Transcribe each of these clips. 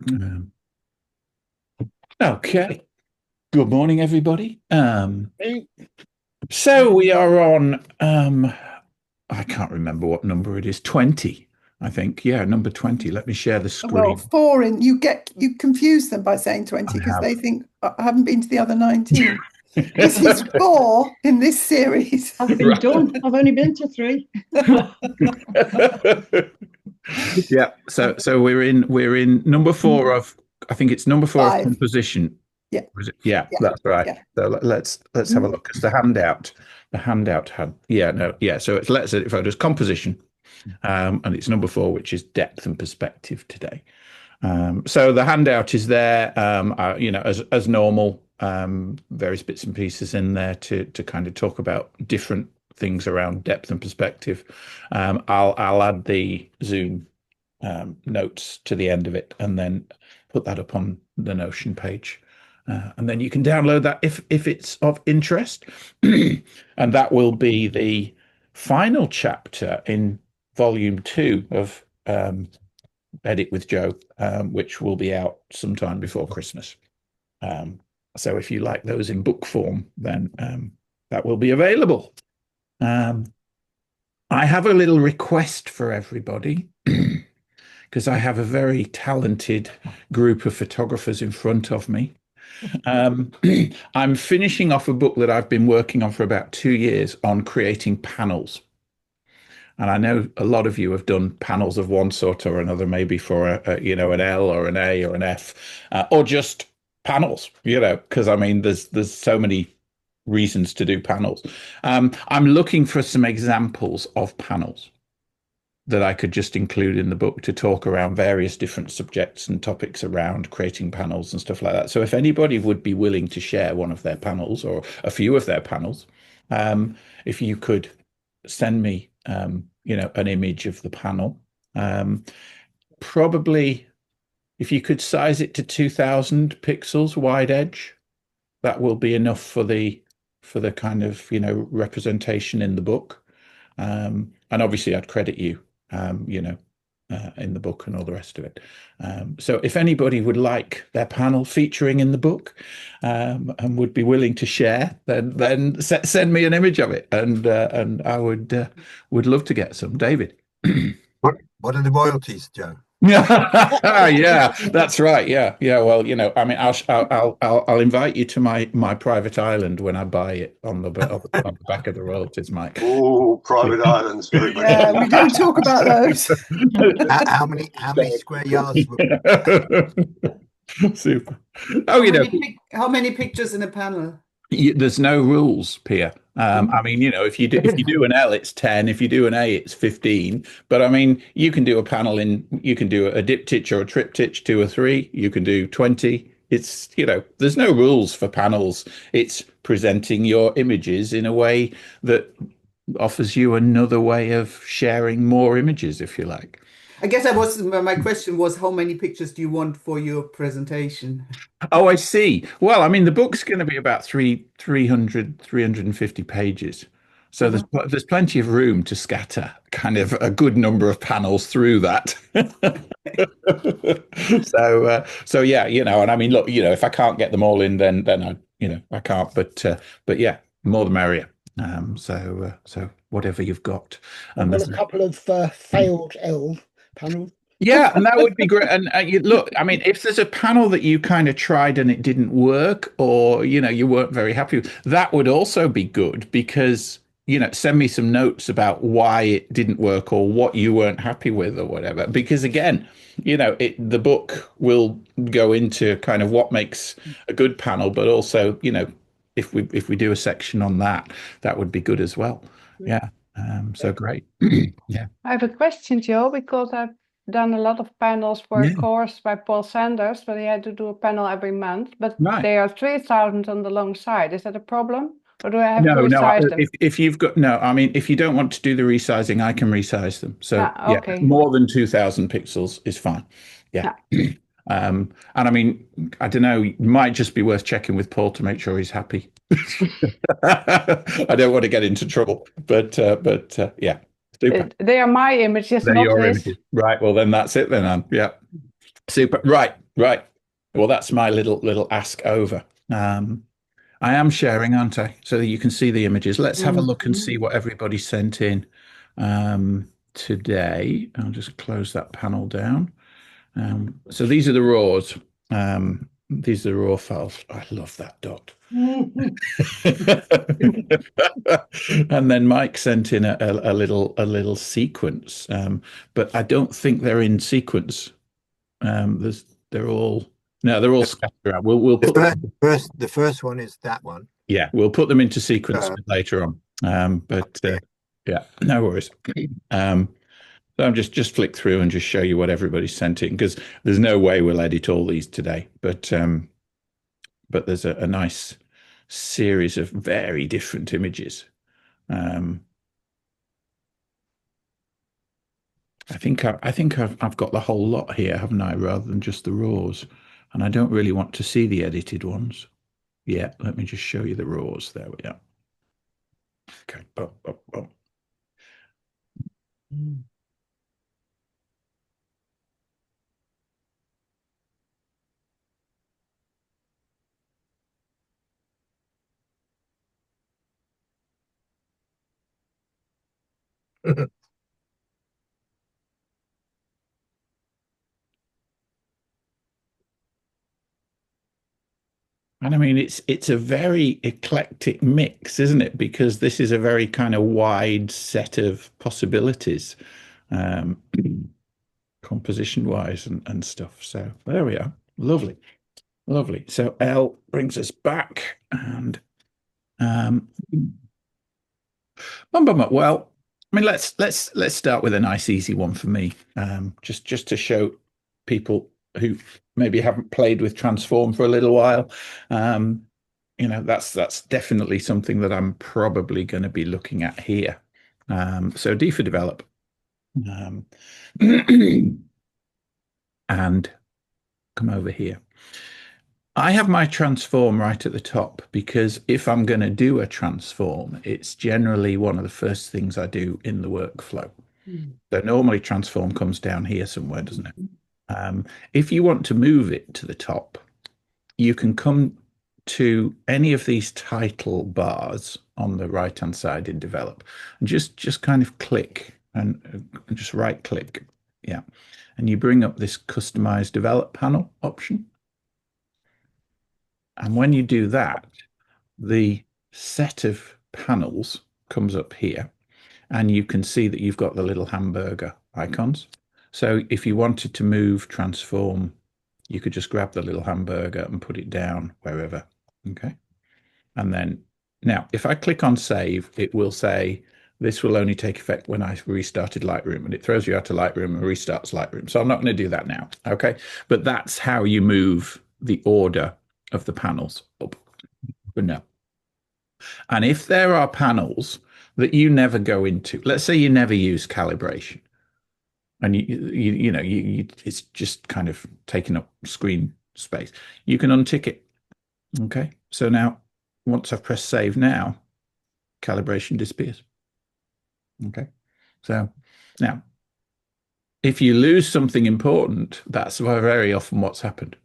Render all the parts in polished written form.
Um, okay. Good morning, everybody. So we are on I can't remember what number it is, 20, I think. Yeah, number 20. Let me share the Well, screen. four in you confuse them by saying 20 I because they have. think I haven't been to the other 19. This is four in this series. I've been Right. done. I've only been to three. Yeah. So we're in number four of I think it's number four of Five. composition. Yeah, Was it? Yeah, yeah, that's right. yeah. So let's have a look. Because the handout had So it's let's edit photos composition, and it's number four, which is depth and perspective today. So the handout is there, as normal, various bits and pieces in there to kind of talk about different things around depth and perspective. I'll add the Zoom notes to the end of it, and then put that up on the Notion page. And then you can download that if it's of interest. And that will be the final chapter in volume 2 of Edit with Joe, which will be out sometime before Christmas. So if you like those in book form, then that will be available. I have a little request for everybody because I have a very talented group of photographers in front of me. I'm finishing off a book that I've been working on for about 2 years on creating panels. And I know a lot of you have done panels of one sort or another, maybe for an L or an A or an F, or just panels, because I mean, there's so many reasons to do panels. I'm looking for some examples of panels that I could just include in the book to talk around various different subjects and topics around creating panels and stuff like that. So if anybody would be willing to share one of their panels or a few of their panels, if you could send me, an image of the panel, probably if you could size it to 2000 pixels wide edge, that will be enough for the kind of, representation in the book. And obviously I'd credit you, in the book and all the rest of it. So if anybody would like their panel featuring in the book, and would be willing to share, then send me an image of it, and I would love to get some. David. What are the royalties, Joe? Yeah, that's right. Yeah. Well, I mean, I'll invite you to my private island when I buy it on the back of the royalties, Mike. Oh, private islands. Very much. Yeah, we don't talk about those. How many square yards? Super. Oh, How many pictures in a panel? There's no rules, Pia. I mean, if you do an L, it's 10. If you do an A, it's 15. But I mean, you can do a panel you can do a diptych or a triptych, 2 or 3. You can do 20. It's, there's no rules for panels. It's presenting your images in a way that offers you another way of sharing more images, if you like. I guess my question was, how many pictures do you want for your presentation? Oh, I see. Well, I mean, the book's going to be about 350 pages. So there's plenty of room to scatter kind of a good number of panels through that. So yeah, and I mean, look, if I can't get them all in, then I can't. But yeah, more the merrier. So whatever you've got. And there's a couple of failed L panels. Yeah, and that would be great. And look, I mean, if there's a panel that you kind of tried and it didn't work, or you weren't very happy with, that would also be good, because send me some notes about why it didn't work or what you weren't happy with or whatever. Because again, the book will go into kind of what makes a good panel, but also, if we do a section on that would be good as well. Yeah. So great. Yeah. I have a question, Joe, because I've done a lot of panels for a course by Paul Sanders, but he had to do a panel every month, but they are 3,000 on the long side. Is that a problem? Or do I have to resize them? If you've got, I mean, if you don't want to do the resizing, I can resize them. So okay. Yeah, more than 2,000 pixels is fine. Yeah. And I mean, I don't know, it might just be worth checking with Paul to make sure he's happy. I don't want to get into trouble, but yeah. Super. They are my images, They're not your his. images. Right. Well, then that's it then, Anne. Yeah. Super. Right. Right. Well, that's my little ask over. I am sharing, aren't I? So that you can see the images. Let's have a look and see what everybody sent in today. I'll just close that panel down. So these are the raws. These are the raw files. I love that dot. And then Mike sent in a little sequence, but I don't think they're in sequence. They're all scattered around. We'll put The first one is that one. Yeah, we'll put them into sequence later on. Yeah, no worries. So I'm just flick through and just show you what everybody sent in, because there's no way we'll edit all these today. But there's a nice series of very different images. I think I've got the whole lot here, haven't I, rather than just the raws. And I don't really want to see the edited ones. Yeah, let me just show you the raws. There we are. Okay. Oh. And I mean, it's a very eclectic mix, isn't it? Because this is a very kind of wide set of possibilities, composition wise and stuff. So there we are. Lovely. So L brings us back, and well, I mean, let's start with a nice easy one for me, just to show people who maybe haven't played with Transform for a little while. That's definitely something that I'm probably going to be looking at here. So D for develop, and come over here. I have my transform right at the top, because if I'm going to do a transform, it's generally one of the first things I do in the workflow. So normally transform comes down here somewhere, doesn't it? If you want to move it to the top, you can come to any of these title bars on the right-hand side in develop, and just kind of click and just right click. Yeah. And you bring up this customize develop panel option. And when you do that, the set of panels comes up here, and you can see that you've got the little hamburger icons. So if you wanted to move transform, you could just grab the little hamburger and put it down wherever. Okay. And then now if I click on save, it will say this will only take effect when I restarted Lightroom, and it throws you out of Lightroom and restarts Lightroom. So I'm not going to do that now. Okay. But that's how you move the order of the panels up or no. And if there are panels that you never go into, let's say you never use calibration, and it's just kind of taking up screen space, you can untick it. Okay. So now, once I've pressed save now, calibration disappears. Okay. So now, if you lose something important, that's very often what's happened.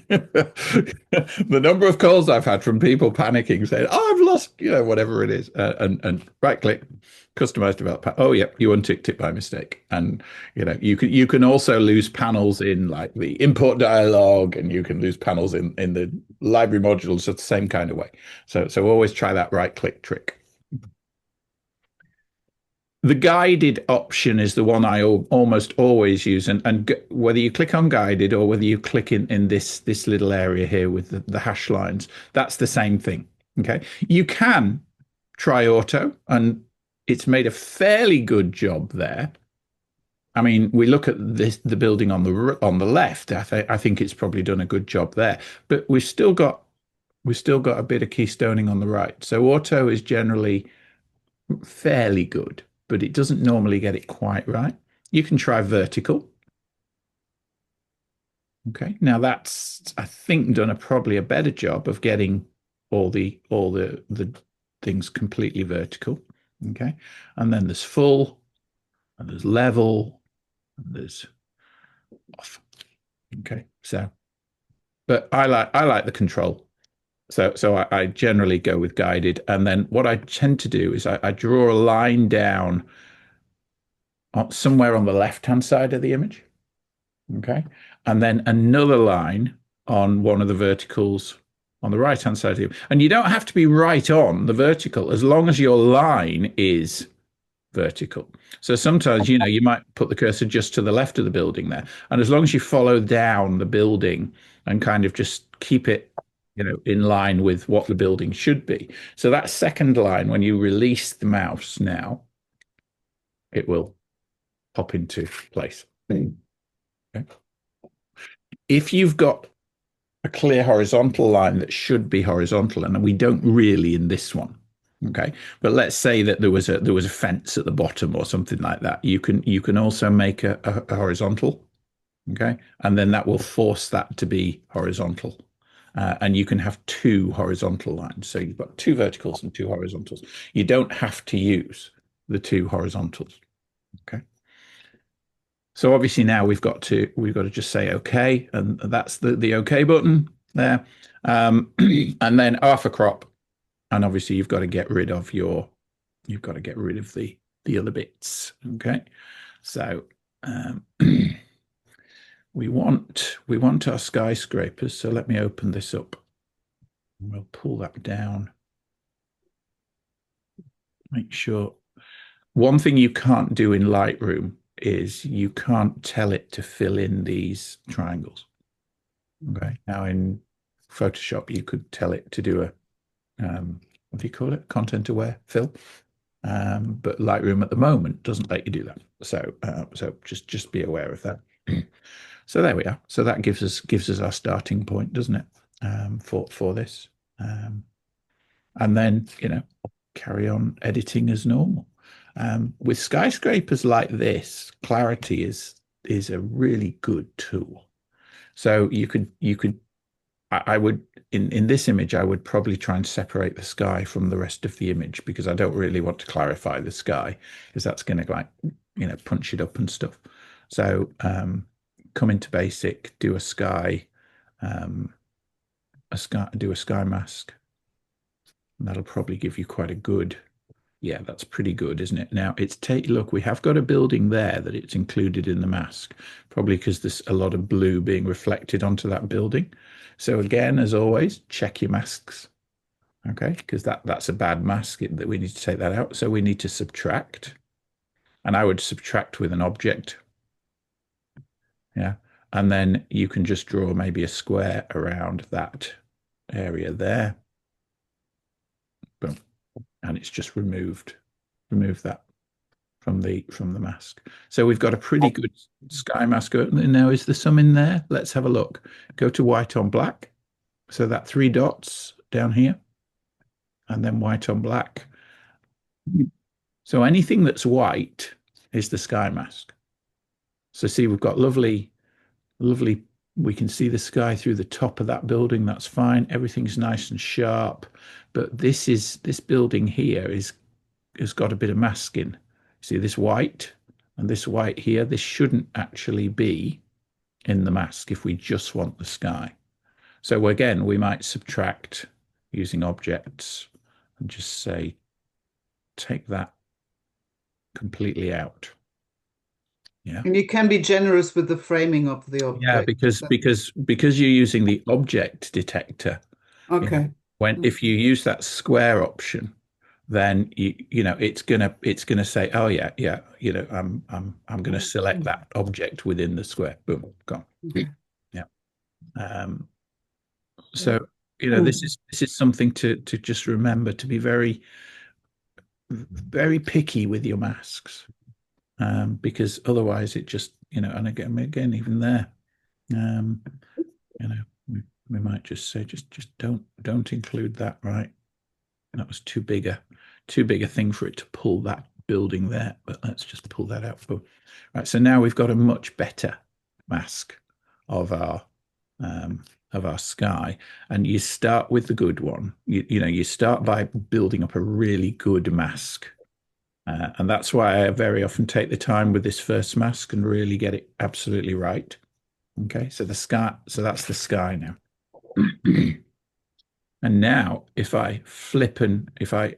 The number of calls I've had from people panicking, saying, "Oh, I've lost, whatever it is," and right click, customize develop. Oh, yeah, you unticked it by mistake. And you can also lose panels in like the import dialog, and you can lose panels in the library modules the same kind of way. So always try that right click trick. The guided option is the one I almost always use, and whether you click on guided or whether you click in this little area here with the hash lines, that's the same thing. Okay, you can try auto, and it's made a fairly good job there. I mean, we look at the building on the left. I think it's probably done a good job there, but we've still got a bit of keystoning on the right. So auto is generally fairly good, but it doesn't normally get it quite right. You can try vertical. Okay, now that's, I think, done probably a better job of getting all the things completely vertical. Okay, and then there's full, and there's level, and there's off. Okay, so but I like the control. So I generally go with guided. And then what I tend to do is I draw a line down somewhere on the left-hand side of the image. Okay. And then another line on one of the verticals on the right-hand side of the image. And you don't have to be right on the vertical as long as your line is vertical. So sometimes, you know, you might put the cursor just to the left of the building there. And as long as you follow down the building and kind of just keep it, you know, in line with what the building should be. So that second line, when you release the mouse now, it will pop into place. Okay. If you've got a clear horizontal line that should be horizontal, and we don't really in this one, okay, but let's say that there was a fence at the bottom or something like that, you can also make a horizontal, okay, and then that will force that to be horizontal, and you can have two horizontal lines. So you've got two verticals and two horizontals. You don't have to use the two horizontals, okay. So obviously now we've got to just say okay, and that's the okay button there, and then half a crop, and obviously you've got to get rid of the other bits. Okay, so we want our skyscrapers. So let me open this up. We'll pull that down. Make sure. One thing you can't do in Lightroom is you can't tell it to fill in these triangles. Okay. Now in Photoshop, you could tell it to do a, what do you call it? Content aware fill. But Lightroom at the moment doesn't let you do that. So, so just be aware of that. So there we are. So that gives us our starting point, doesn't it? For this. And then, you know, carry on editing as normal. With skyscrapers like this, clarity is a really good tool. So I would in this image, I would probably try and separate the sky from the rest of the image, because I don't really want to clarify the sky, because that's going to, like, you know, punch it up and stuff. So come into basic, do a sky mask. And that'll probably give you quite a good. Yeah, that's pretty good, isn't it? Now look, we have got a building there that it's included in the mask, probably because there's a lot of blue being reflected onto that building. So again, as always, check your masks, okay? Because that's a bad mask that we need to take that out. So we need to subtract, and I would subtract with an object. Yeah, and then you can just draw maybe a square around that area there. Boom. And it's just remove that from the mask. So we've got a pretty good sky mask. Now, is there some in there? Let's have a look. Go to white on black. So that 3 dots down here, and then white on black. So anything that's white is the sky mask. So see, we've got lovely, we can see the sky through the top of that building. That's fine. Everything's nice and sharp. But this building here has got a bit of masking. See this white and this white here? This shouldn't actually be in the mask if we just want the sky. So again, we might subtract using objects and just say, take that completely out. Yeah. And you can be generous with the framing of the object. Yeah, because you're using the object detector. Okay. If you use that square option, then you know it's gonna say, oh yeah, you know, I'm gonna select that object within the square. Boom, gone. Okay. Yeah. So you know, this is something to just remember, to be very, very picky with your masks, because otherwise it just, you know, and again even there, you know, we might just say just don't include that, right? That was too big a thing for it to pull that building there, but let's just pull that out. Right, so now we've got a much better mask of our sky, and you start with the good one. You know, you start by building up a really good mask, and that's why I very often take the time with this first mask and really get it absolutely right. Okay, so the sky, so that's the sky now. And now if I flip and if I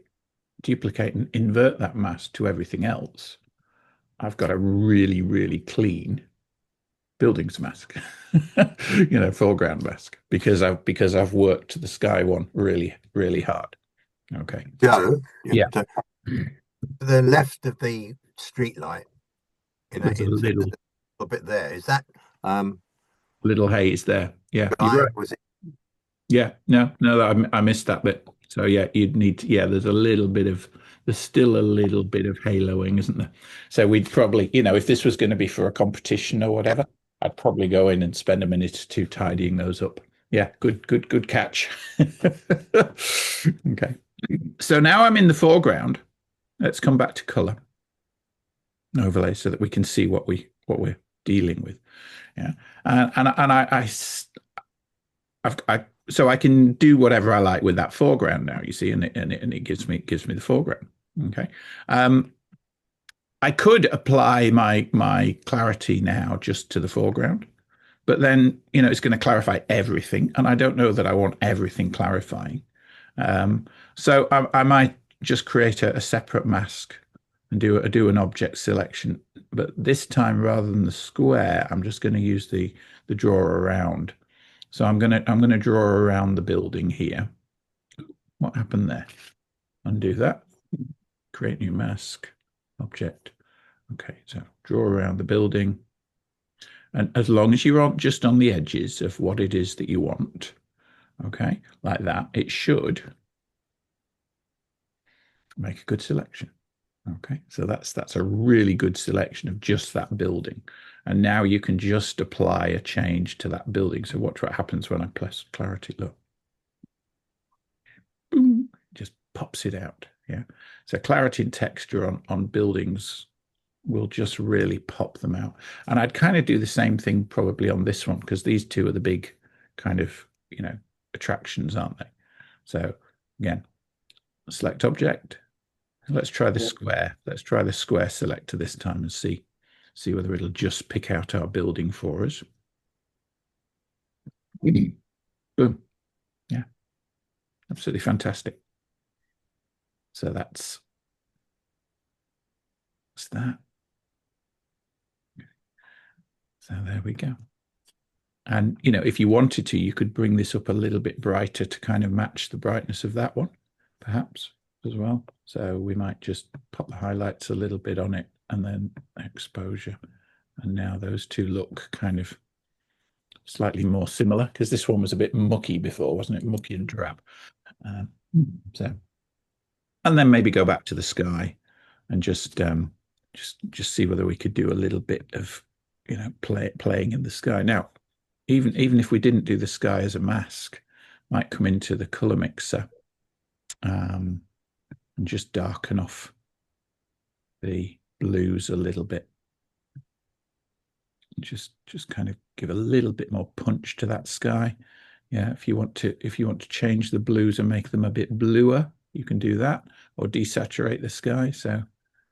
duplicate and invert that mask to everything else, I've got a really, really clean buildings mask, foreground mask, because I've worked the sky one really, really hard. Okay. Joe, Yeah. to the left of the street light, There's a little bit there. Is that little haze there? Yeah, you're right. was it? Yeah, no, I missed that bit. So yeah, you'd need to, there's still a little bit of haloing, isn't there? So we'd probably, if this was going to be for a competition or whatever, I'd probably go in and spend a minute or two tidying those up. Yeah, good catch. Okay. So now I'm in the foreground. Let's come back to color overlay so that we can see what we're dealing with. Yeah, so I can do whatever I like with that foreground now. You see, and it gives me the foreground. Okay. I could apply my clarity now just to the foreground, but then it's going to clarify everything, and I don't know that I want everything clarifying. So I might just create a separate mask and do an object selection, but this time rather than the square, I'm just going to use the draw around. So I'm gonna draw around the building here. What happened there? Undo that. Create new mask object. Okay, so draw around the building, and as long as you aren't just on the edges of what it is that you want, okay, like that, it should make a good selection. Okay, so that's a really good selection of just that building. And now you can just apply a change to that building. So watch what happens when I press clarity. Look. Boom, just pops it out. Yeah. So clarity and texture on buildings will just really pop them out. And I'd kind of do the same thing probably on this one, because these two are the big kind of, attractions, aren't they? So again, select object. Let's try the square. Let's try the square selector this time and see whether it'll just pick out our building for us. Boom. Yeah. Absolutely fantastic. So that's that. So there we go. And, if you wanted to, you could bring this up a little bit brighter to kind of match the brightness of that one, perhaps, as well. So we might just pop the highlights a little bit on it and then exposure. And now those two look kind of slightly more similar, because this one was a bit mucky before, wasn't it? Mucky and drab. And then maybe go back to the sky and just see whether we could do a little bit of, playing in the sky. Now, even if we didn't do the sky as a mask, might come into the color mixer and just darken off the blues a little bit. Just kind of give a little bit more punch to that sky. Yeah, if you want to change the blues and make them a bit bluer, you can do that, or desaturate the sky. So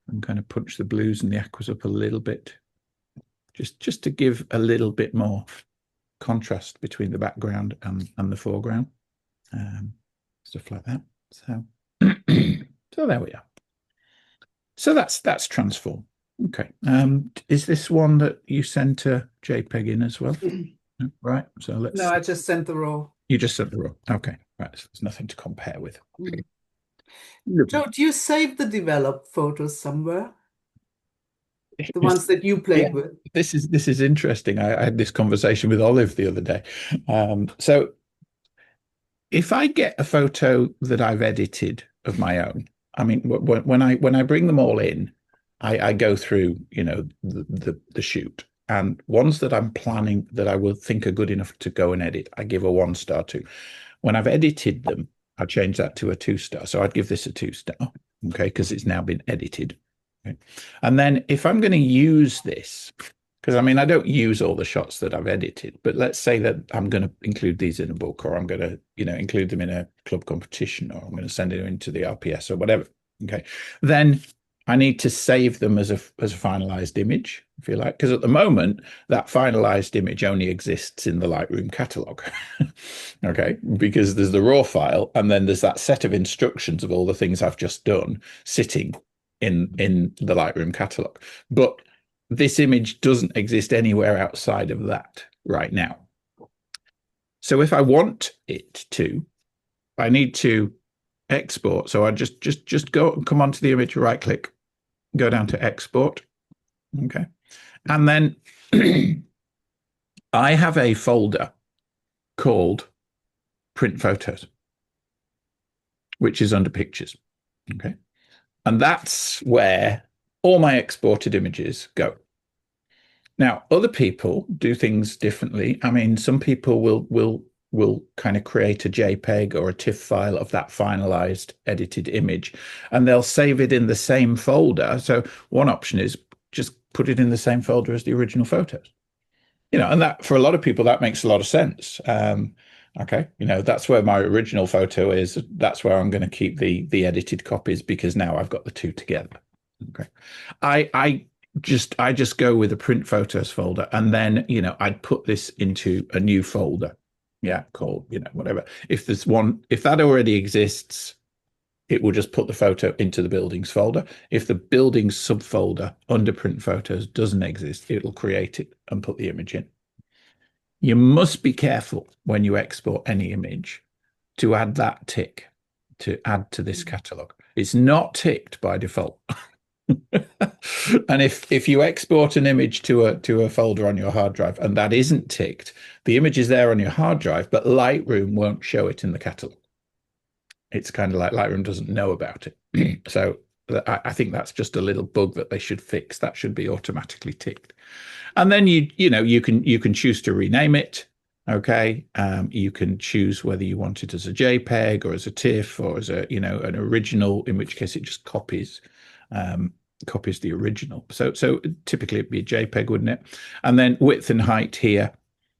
and kind of punch the blues and the aquas up a little bit, just to give a little bit more contrast between the background and the foreground, stuff like that. So so there we are. So that's transform. Okay. Is this one that you sent a JPEG in as well? Right. So let's. No, I just sent the raw. You just sent the raw. Okay. Right. So there's nothing to compare with. Joe, do you save the developed photos somewhere? The ones that you played with. This is interesting. I had this conversation with Olive the other day. So if I get a photo that I've edited of my own, I mean, when I bring them all in, I go through, the shoot, and ones that I'm planning that I will think are good enough to go and edit, I give a 1-star to. When I've edited them, I change that to a 2-star. So I'd give this a 2-star, okay, because it's now been edited. Okay. And then if I'm going to use this, because I mean, I don't use all the shots that I've edited, but let's say that I'm going to include these in a book, or I'm going to, include them in a club competition, or I'm going to send it into the RPS or whatever. Okay. Then I need to save them as a finalized image, if you like, because at the moment that finalized image only exists in the Lightroom catalog. Okay, because there's the raw file, and then there's that set of instructions of all the things I've just done sitting in the Lightroom catalog. But this image doesn't exist anywhere outside of that right now. So if I want it to, I need to export. So I just come onto the image, right click, go down to export. Okay. And then I have a folder called print photos, which is under pictures. Okay. And that's where all my exported images go. Now, other people do things differently. I mean, some people will kind of create a JPEG or a TIFF file of that finalized edited image, and they'll save it in the same folder. So one option is just put it in the same folder as the original photos. You know, and that for a lot of people, that makes a lot of sense. Okay, you know, that's where my original photo is. That's where I'm going to keep the edited copies, because now I've got the two together. Okay, I just go with a print photos folder, and then, you know, I'd put this into a new folder. Yeah, called, you know, whatever. If there's one, if that already exists, it will just put the photo into the buildings folder. If the buildings subfolder under print photos doesn't exist, it'll create it and put the image in. You must be careful when you export any image to add that tick, to add to this catalog. It's not ticked by default. And if you export an image to a folder on your hard drive and that isn't ticked, the image is there on your hard drive, but Lightroom won't show it in the catalog. It's kind of like Lightroom doesn't know about it. So I think that's just a little bug that they should fix. That should be automatically ticked. And then you can choose to rename it. Okay, you can choose whether you want it as a JPEG or as a TIFF or as a, you know, an original, in which case it just copies the original. So typically it'd be a JPEG, wouldn't it? And then width and height here.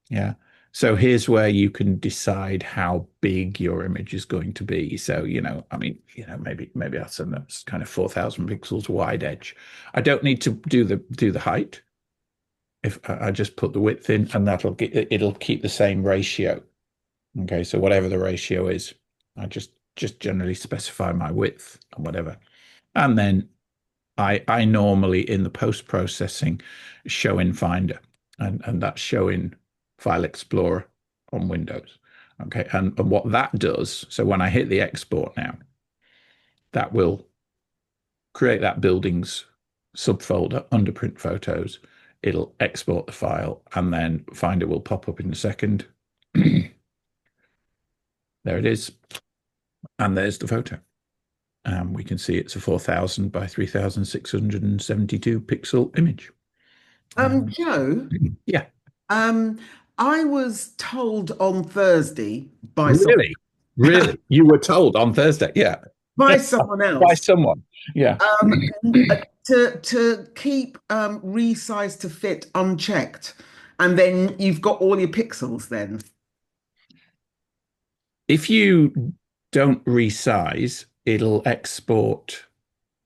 Yeah. So here's where you can decide how big your image is going to be. So, you know, I mean, you know, maybe I'll send that kind of 4,000 pixels wide edge. I don't need to do the height. If I just put the width in, and it'll keep the same ratio. Okay, so whatever the ratio is, I just generally specify my width and whatever. And then I normally, in the post-processing, show in Finder, and that's show in File Explorer on Windows. Okay, and what that does, so when I hit the export now, that will create that buildings subfolder under print photos. It'll export the file, and then Finder will pop up in a second. There it is. And there's the photo. We can see it's a 4,000 by 3,672 pixel image. Joe? Yeah. I was told on Thursday by Really? You were told on Thursday? Yeah. By someone else. By someone. Yeah. To keep resize to fit unchecked, and then you've got all your pixels then. If you don't resize, it'll export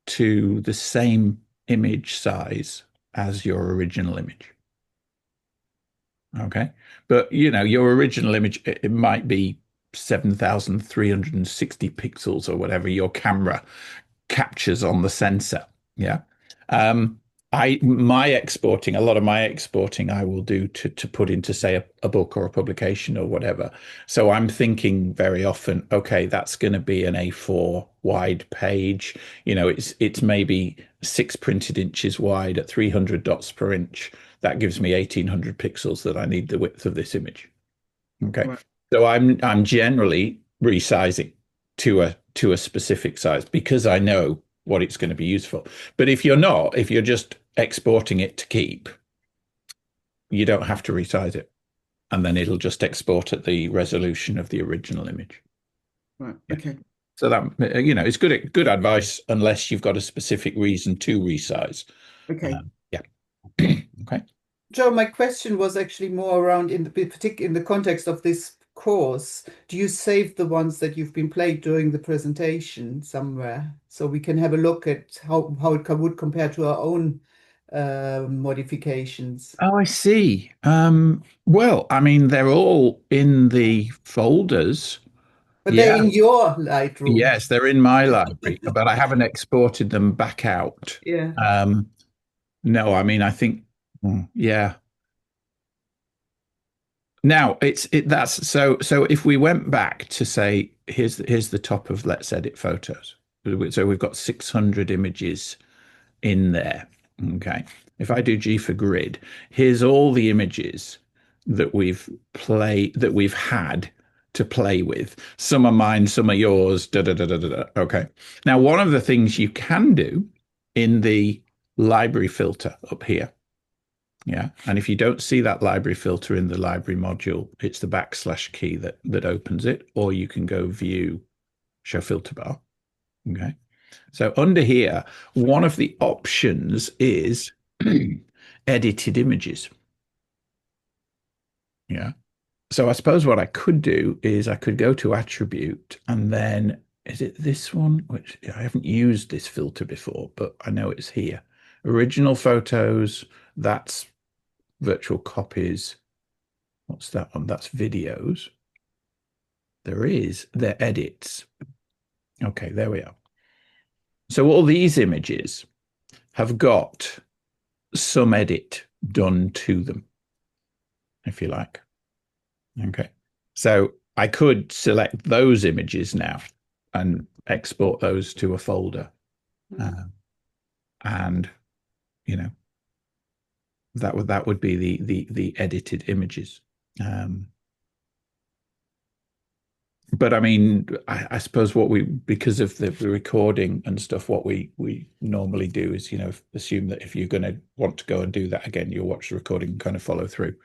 to the same image size as your original image. Okay. But, you know, your original image, it might be 7,360 pixels or whatever your camera captures on the sensor. Yeah. A lot of my exporting I will do to put into, say, a book or a publication or whatever. So I'm thinking very often, okay, that's going to be an A4 wide page. You know, it's maybe 6 printed inches wide at 300 dots per inch. That gives me 1,800 pixels that I need the width of this image. Okay. Right. So I'm generally resizing to a specific size because I know what it's going to be used for. But if you're just exporting it to keep, you don't have to resize it, and then it'll just export at the resolution of the original image. Right. Okay. So that, you know, it's good advice unless you've got a specific reason to resize. Okay. Yeah. Okay. Joe, my question was actually more around in the context of this course, do you save the ones that you've been played during the presentation somewhere so we can have a look at how it would compare to our own modifications? Oh, I see. Well, I mean, they're all in the folders. But Yeah. they're in your Lightroom. Yes, they're in my library, but I haven't exported them back out. Yeah. No, I mean, I think, yeah. Now that's so if we went back to say, here's the top of Let's Edit Photos. So we've got 600 images in there. Okay. If I do G for grid, here's all the images that we've had to play with. Some are mine, some are yours. Okay. Now, one of the things you can do in the library filter up here. Yeah. And if you don't see that library filter in the library module, it's the / key that opens it, or you can go view, show filter bar. Okay. So under here, one of the options is edited images. Yeah. So I suppose what I could do is I could go to attribute, and then is it this one? Which I haven't used this filter before, but I know it's here. Original photos, that's virtual copies. What's that one? That's videos. They're edits. Okay, there we are. So all these images have got some edit done to them, if you like. Okay. So I could select those images now and export those to a folder. And, you know, that would be the edited images. But I mean, I suppose because of the recording and stuff, what we normally do is, assume that if you're going to want to go and do that again, you'll watch the recording and kind of follow through.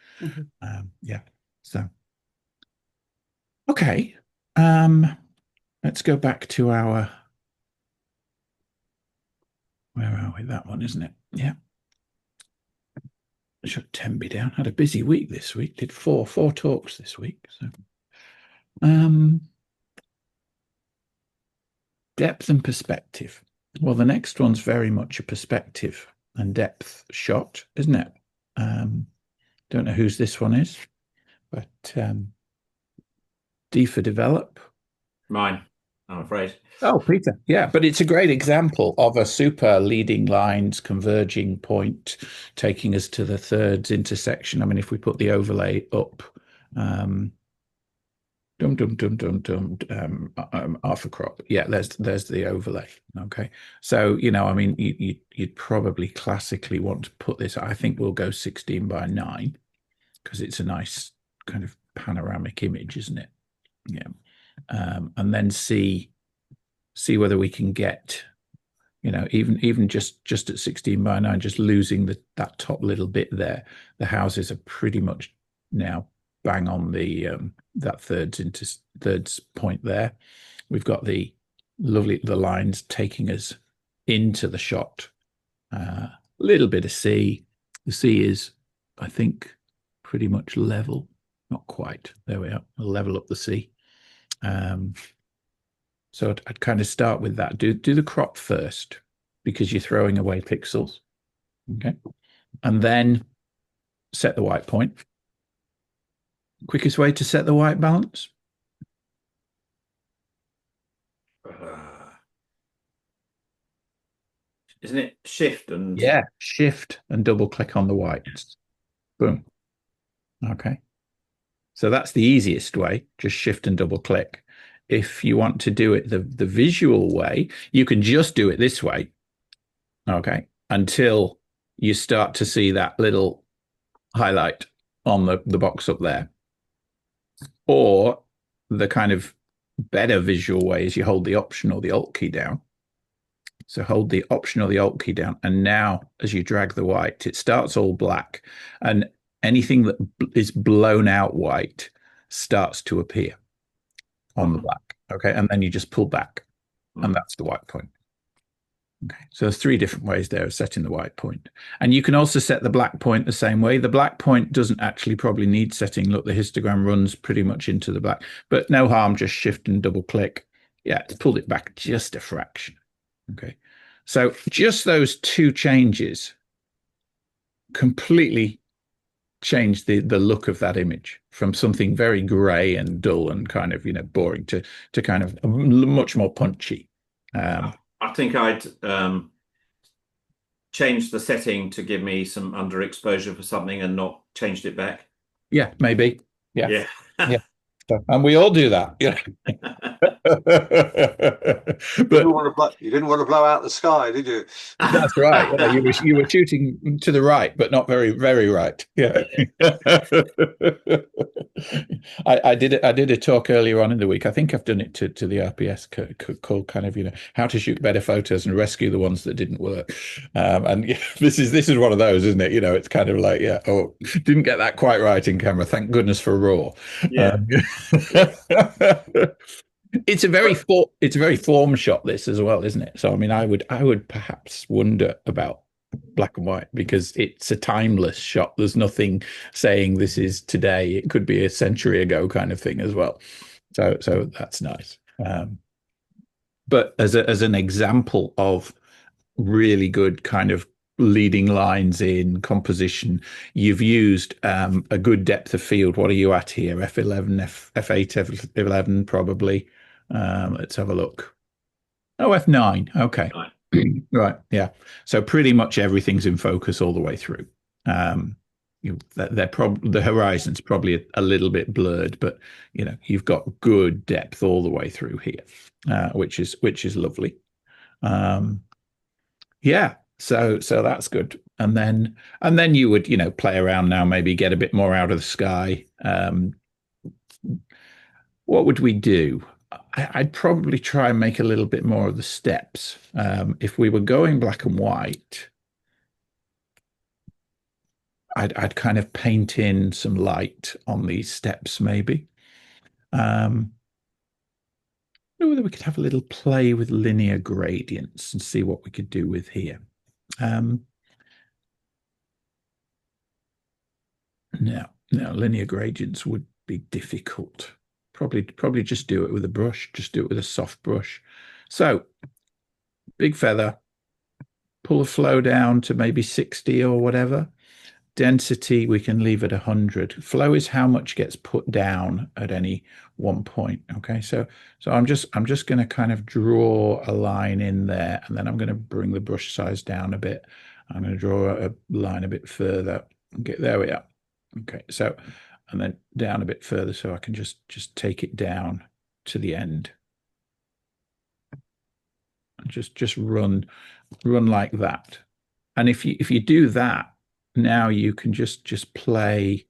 Yeah. So, okay. Let's go back to our, where are we? That one, isn't it? Yeah. Shut Temby down. Had a busy week this week. Did four talks this week. So, depth and perspective. Well, the next one's very much a perspective and depth shot, isn't it? Don't know whose this one is, but D for develop. Mine, I'm afraid. Oh, Peter. Yeah, but it's a great example of a super leading lines converging point taking us to the thirds intersection. I mean, if we put the overlay up, half a crop. Yeah, there's the overlay. Okay, so I mean, you'd probably classically want to put this. I think we'll go 16 by 9 because it's a nice kind of panoramic image, isn't it? Yeah, and then see whether we can get, even just at 16 by 9, just losing that top little bit there. The houses are pretty much now bang on the that thirds point there. We've got the lines taking us into the shot. Little bit of sea. The sea is, I think, pretty much level. Not quite. There we are. I'll level up the sea. So I'd kind of start with that. Do the crop first because you're throwing away pixels. Okay. And then set the white point. Quickest way to set the white balance? Isn't it shift and... Yeah, shift and double click on the whites. Boom. Okay. So that's the easiest way, just shift and double click. If you want to do it the visual way, you can just do it this way. Okay. Until you start to see that little highlight on the box up there. Or the kind of better visual way is you hold the Option or the Alt key down. So hold the Option or the Alt key down. And now as you drag the white, it starts all black. And anything that is blown out white starts to appear on the black. Okay. And then you just pull back. And that's the white point. Okay, so there's 3 different ways there of setting the white point. And you can also set the black point the same way. The black point doesn't actually probably need setting. Look, the histogram runs pretty much into the black, but no harm, just shift and double click. Yeah, it's pulled it back just a fraction. Okay, so just those 2 changes completely change the look of that image from something very gray and dull and kind of, boring to kind of much more punchy. I think I'd changed the setting to give me some underexposure for something and not changed it back. Yeah, maybe. Yeah. Yeah. Yeah. And we all do that. Yeah. But you didn't want to blow out the sky, did you? That's right. Yeah, you were shooting to the right, but not very, very right. Yeah. I did a talk earlier on in the week. I think I've done it to the RPS called kind of, how to shoot better photos and rescue the ones that didn't work. And this is one of those, isn't it? It's kind of like, didn't get that quite right in camera. Thank goodness for RAW. Yeah. It's a very form shot, this as well, isn't it? So I mean, I would perhaps wonder about black and white because it's a timeless shot. There's nothing saying this is today. It could be a century ago kind of thing as well. So that's nice. But as an example of really good kind of leading lines in composition, you've used a good depth of field. What are you at here? F11, F8, F11 probably. Let's have a look. Oh, F9. Okay. Right. Yeah. So pretty much everything's in focus all the way through. The horizon's probably a little bit blurred, but you've got good depth all the way through here, which is lovely. Yeah. So that's good. And then you would, play around now, maybe get a bit more out of the sky. What would we do? I'd probably try and make a little bit more of the steps. If we were going black and white, I'd kind of paint in some light on these steps, maybe. Whether we could have a little play with linear gradients and see what we could do with here. No, linear gradients would be difficult. Probably just do it with a brush, just do it with a soft brush. So big feather, pull the flow down to maybe 60 or whatever. Density, we can leave at 100. Flow is how much gets put down at any one point. Okay, so I'm just going to kind of draw a line in there, and then I'm going to bring the brush size down a bit. I'm going to draw a line a bit further. Okay, there we are. Okay, so and then down a bit further, so I can just take it down to the end. And just run like that. And if you do that, now you can just play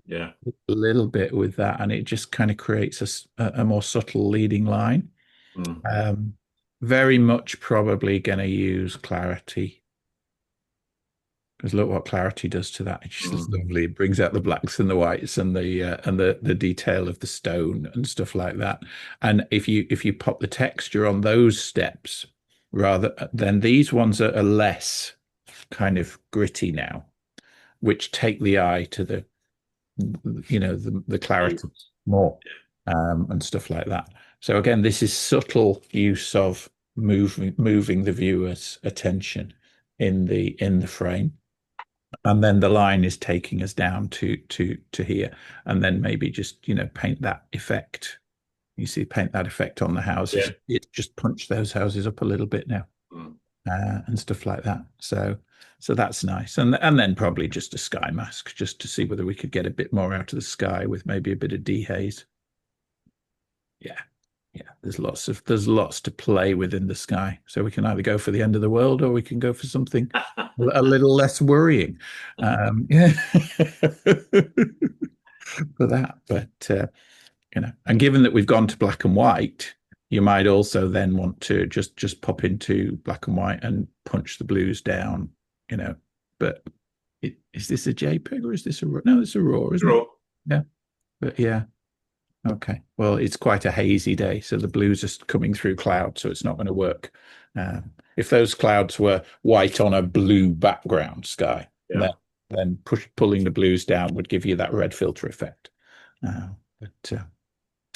a little bit with that, and it just kind of creates a more subtle leading line. Very much probably going to use clarity, because look what clarity does to that. It's just lovely. It brings out the blacks and the whites and the detail of the stone and stuff like that. And if you pop the texture on those steps, then these ones are less kind of gritty now, which take the eye to the clarity more, and stuff like that. So again, this is subtle use of moving the viewer's attention in the frame, and then the line is taking us down to here, and then maybe just paint that effect. You see, paint that effect on the houses. It just punched those houses up a little bit now, and stuff like that. So that's nice. And then probably just a sky mask, just to see whether we could get a bit more out of the sky with maybe a bit of dehaze. Yeah. There's lots to play with in the sky. So we can either go for the end of the world, or we can go for something a little less worrying. For that. But and given that we've gone to black and white, you might also then want to just pop into black and white and punch the blues down. But is this a JPEG or is this no? It's a RAW, isn't it? Yeah, but yeah. Okay. Well, it's quite a hazy day, so the blues are coming through clouds, so it's not going to work. If those clouds were white on a blue background sky, then pulling the blues down would give you that red filter effect.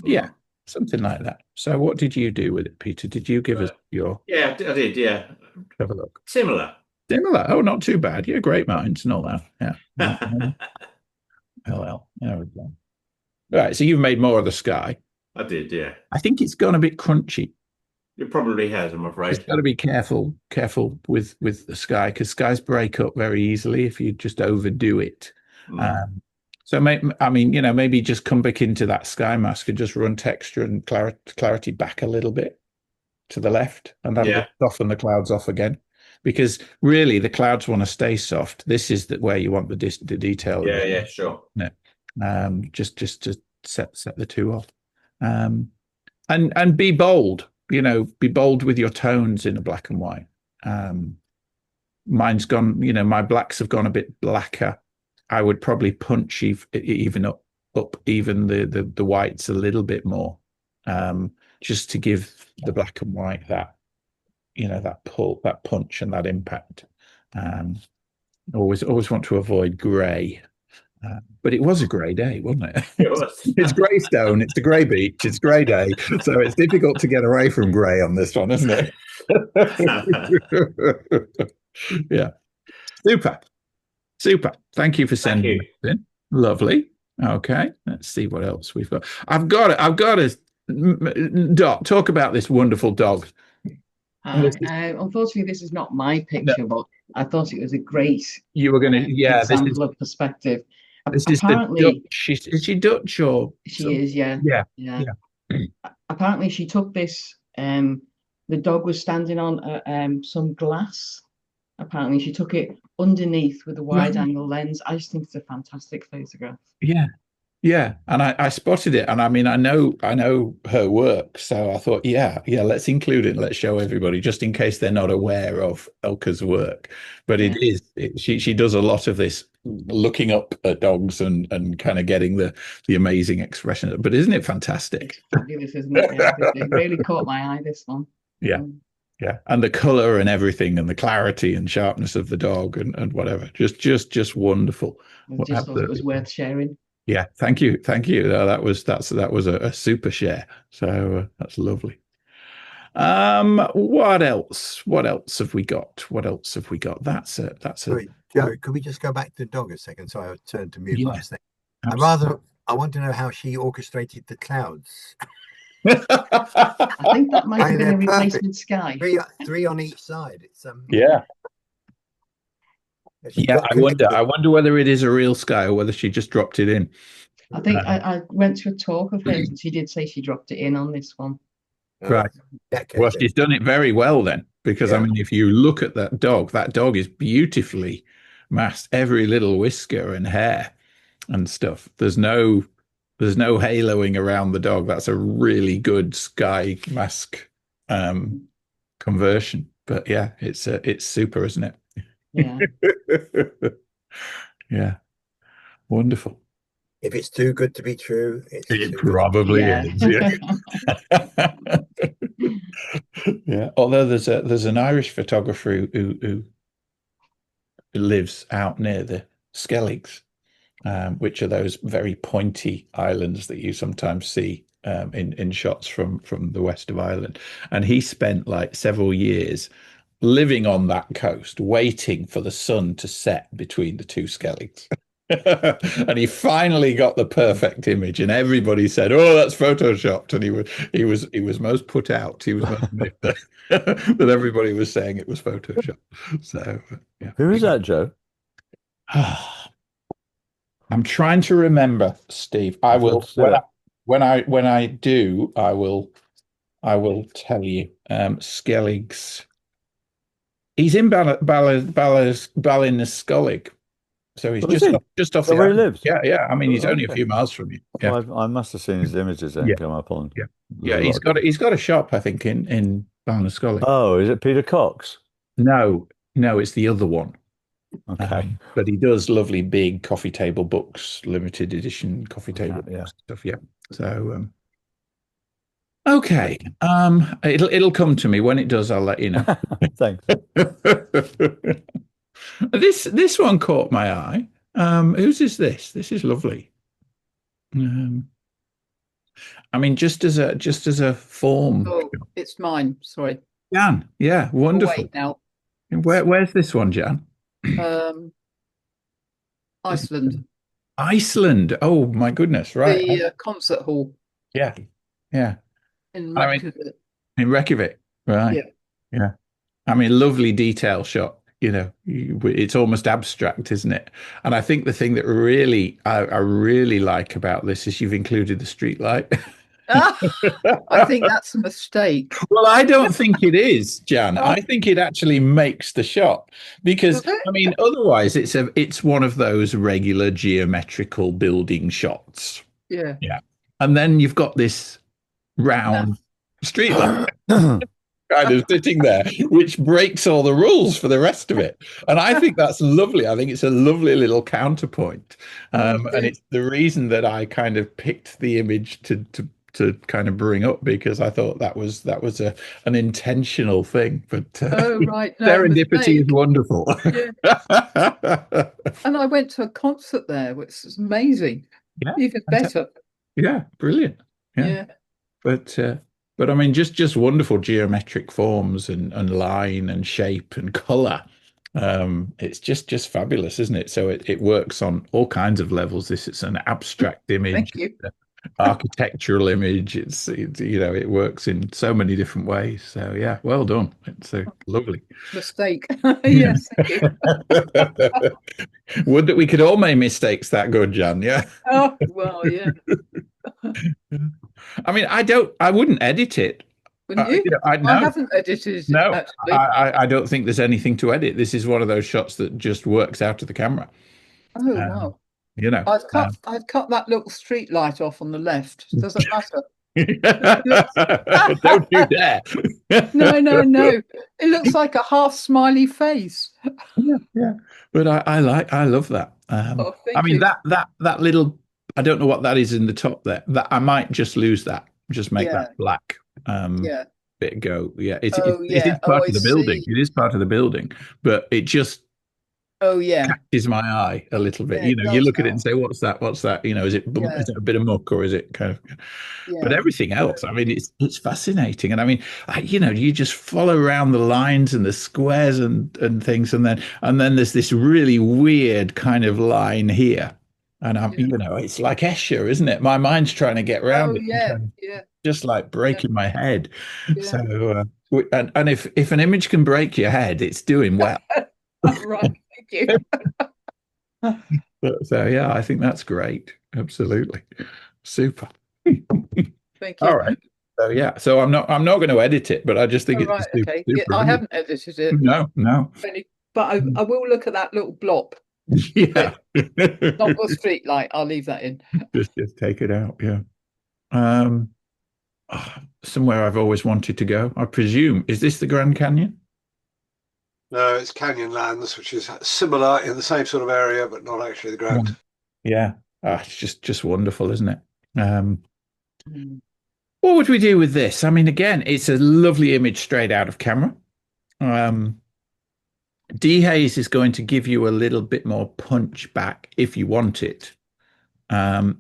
Yeah, something like that. So what did you do with it, Peter? Did you give us your... Yeah, I did, yeah. Have a look. Similar. Oh, not too bad. Yeah, great minds and all that. Yeah. Well, there we go. Right, so you've made more of the sky. I did, yeah. I think it's gone a bit crunchy. It probably has, I'm afraid. You've got to be careful with the sky, because skies break up very easily if you just overdo it. So maybe just come back into that sky mask and just run texture and clarity back a little bit to the left, and that'll soften the clouds off again. Because really, the clouds want to stay soft. This is where you want the detail. Yeah, sure. Just to set the two off, and be bold. Be bold with your tones in a black and white. Mine's gone. My blacks have gone a bit blacker. I would probably punch even up even the whites a little bit more, just to give the black and white that that pull, that punch, and that impact. Always want to avoid grey. But it was a grey day, wasn't it? It was. It's Greystone, it's a grey beach, it's a grey day, so it's difficult to get away from grey on this one, isn't it? Yeah. Super. Thank you for sending it in. Lovely. Okay, let's see what else we've got. I've got a Dot, talk about this wonderful dog. Unfortunately, this is not my picture, but I thought it was a great example of perspective. This apparently, is the Dutch. Is she Dutch or? She is, yeah. Apparently, she took this. The dog was standing on some glass. Apparently, she took it underneath with a wide-angle lens. I just think it's a fantastic photograph. Yeah, and I spotted it, and I mean, I know her work, so I thought, let's include it, let's show everybody, just in case they're not aware of Elke's work. But she does a lot of this, looking up at dogs and kind of getting the amazing expression. But isn't it fantastic? Fabulous, isn't it? Yeah, it really caught my eye, this one. Yeah, and the color and everything, and the clarity and sharpness of the dog, and whatever, just wonderful. I just thought it was worth sharing. Yeah, thank you. That was a super share. So that's lovely. What else have we got? That's it. Sorry, Joe, could we just go back to the dog a second? So I turned to mute last thing. I want to know how she orchestrated the clouds. I think that might have been a replacement sky. Three on each side. It's I wonder whether it is a real sky or whether she just dropped it in. I think I went to a talk of hers, and she did say she dropped it in on this one. Right. Well, she's done it very well then, because I mean, if you look at that dog is beautifully masked, every little whisker and hair and stuff. There's no haloing around the dog. That's a really good sky mask conversion. But yeah, it's super, isn't it? Yeah. Yeah. Wonderful. If it's too good to be true, it probably is. Yeah. Although there's an Irish photographer who lives out near the Skelligs, which are those very pointy islands that you sometimes see in shots from the west of Ireland, and he spent like several years living on that coast, waiting for the sun to set between the two Skelligs. And he finally got the perfect image, and everybody said, "Oh, that's photoshopped." And he was most put out. He was most that everybody was saying it was photoshopped. So, yeah. Who is that, Joe? I'm trying to remember, Steve. I will when I do. I will tell you. Skelligs. He's in Ballinascollig, so he's just off the where he lives. Yeah. I mean, he's only a few miles from you. Yeah. Well, I must have seen his images then come up on. Yeah. He's got a shop, I think, in Ballinascollig. Oh, is it Peter Cox? No, it's the other one. Okay. But he does lovely big coffee table books, limited edition coffee table books stuff. Yeah. So okay. It'll come to me. When it does, I'll let you know. Thanks. This one caught my eye. Whose is this? This is lovely. I mean, just as a form. Oh, it's mine. Sorry. Jan, yeah, wonderful. Wait now. Where's this one, Jan? Iceland. Iceland. Oh my goodness! Right. The concert hall. Yeah. In Reykjavik. In Reykjavik. Right. Yeah. Yeah. I mean, lovely detail shot. You know, it's almost abstract, isn't it? And I think the thing that I really like about this is you've included the street light. I think that's a mistake. Well, I don't think it is, Jan. I think it actually makes the shot because I mean, otherwise it's one of those regular geometrical building shots. Yeah. And then you've got this round street light kind of sitting there, which breaks all the rules for the rest of it. And I think that's lovely. I think it's a lovely little counterpoint. And it's the reason that I kind of picked the image to kind of bring up, because I thought that was an intentional thing. But right. No, serendipity is wonderful. Yeah. And I went to a concert there, which was amazing. Yeah, even better. Yeah, brilliant. Yeah. But I mean, just wonderful geometric forms and line and shape and color. It's just fabulous, isn't it? So it works on all kinds of levels. This is an abstract image. Thank you. Architectural image. It's you know, it works in so many different ways. So yeah, well done. It's lovely. Mistake. Yes, thank you. Would that we could all make mistakes that good, Jan. Yeah. Oh well, yeah. I mean, I wouldn't edit it. Wouldn't you? I haven't edited it. No, actually. I don't think there's anything to edit. This is one of those shots that just works out of the camera. Oh wow. You know, I've cut that little street light off on the left. Doesn't matter. Don't you dare. No. It looks like a half smiley face. Yeah. But I love that. I mean, you. that little, I don't know what that is in the top there. That I might just lose that. Just make that black. Bit go. Yeah. It is part of the building. See. It is part of the building, but it just catches my eye a little bit. Yeah, you know, you look at it and say, what's that? You know, is it a bit of muck, or is it kind of? But everything else, I mean, it's fascinating. And I mean, you just follow around the lines and the squares and things, and then there's this really weird kind of line here, and it's like Escher, isn't it? My mind's trying to get around it. Just like breaking my head. So and if an image can break your head, it's doing well. Right. Thank you. So yeah, I think that's great. Absolutely. Super. Thank you. All right. So yeah, so I'm not going to edit it, but I just think it's super, okay. super I haven't edited it. No. But I will look at that little blob. Yeah. Not the street light. I'll leave that in. Just take it out. Yeah. Somewhere I've always wanted to go. I presume, is this the Grand Canyon? No, it's Canyonlands, which is similar in the same sort of area, but not actually the Grand. Yeah. It's just wonderful, isn't it? What would we do with this? I mean, again, it's a lovely image straight out of camera. Dehaze is going to give you a little bit more punch back if you want it. And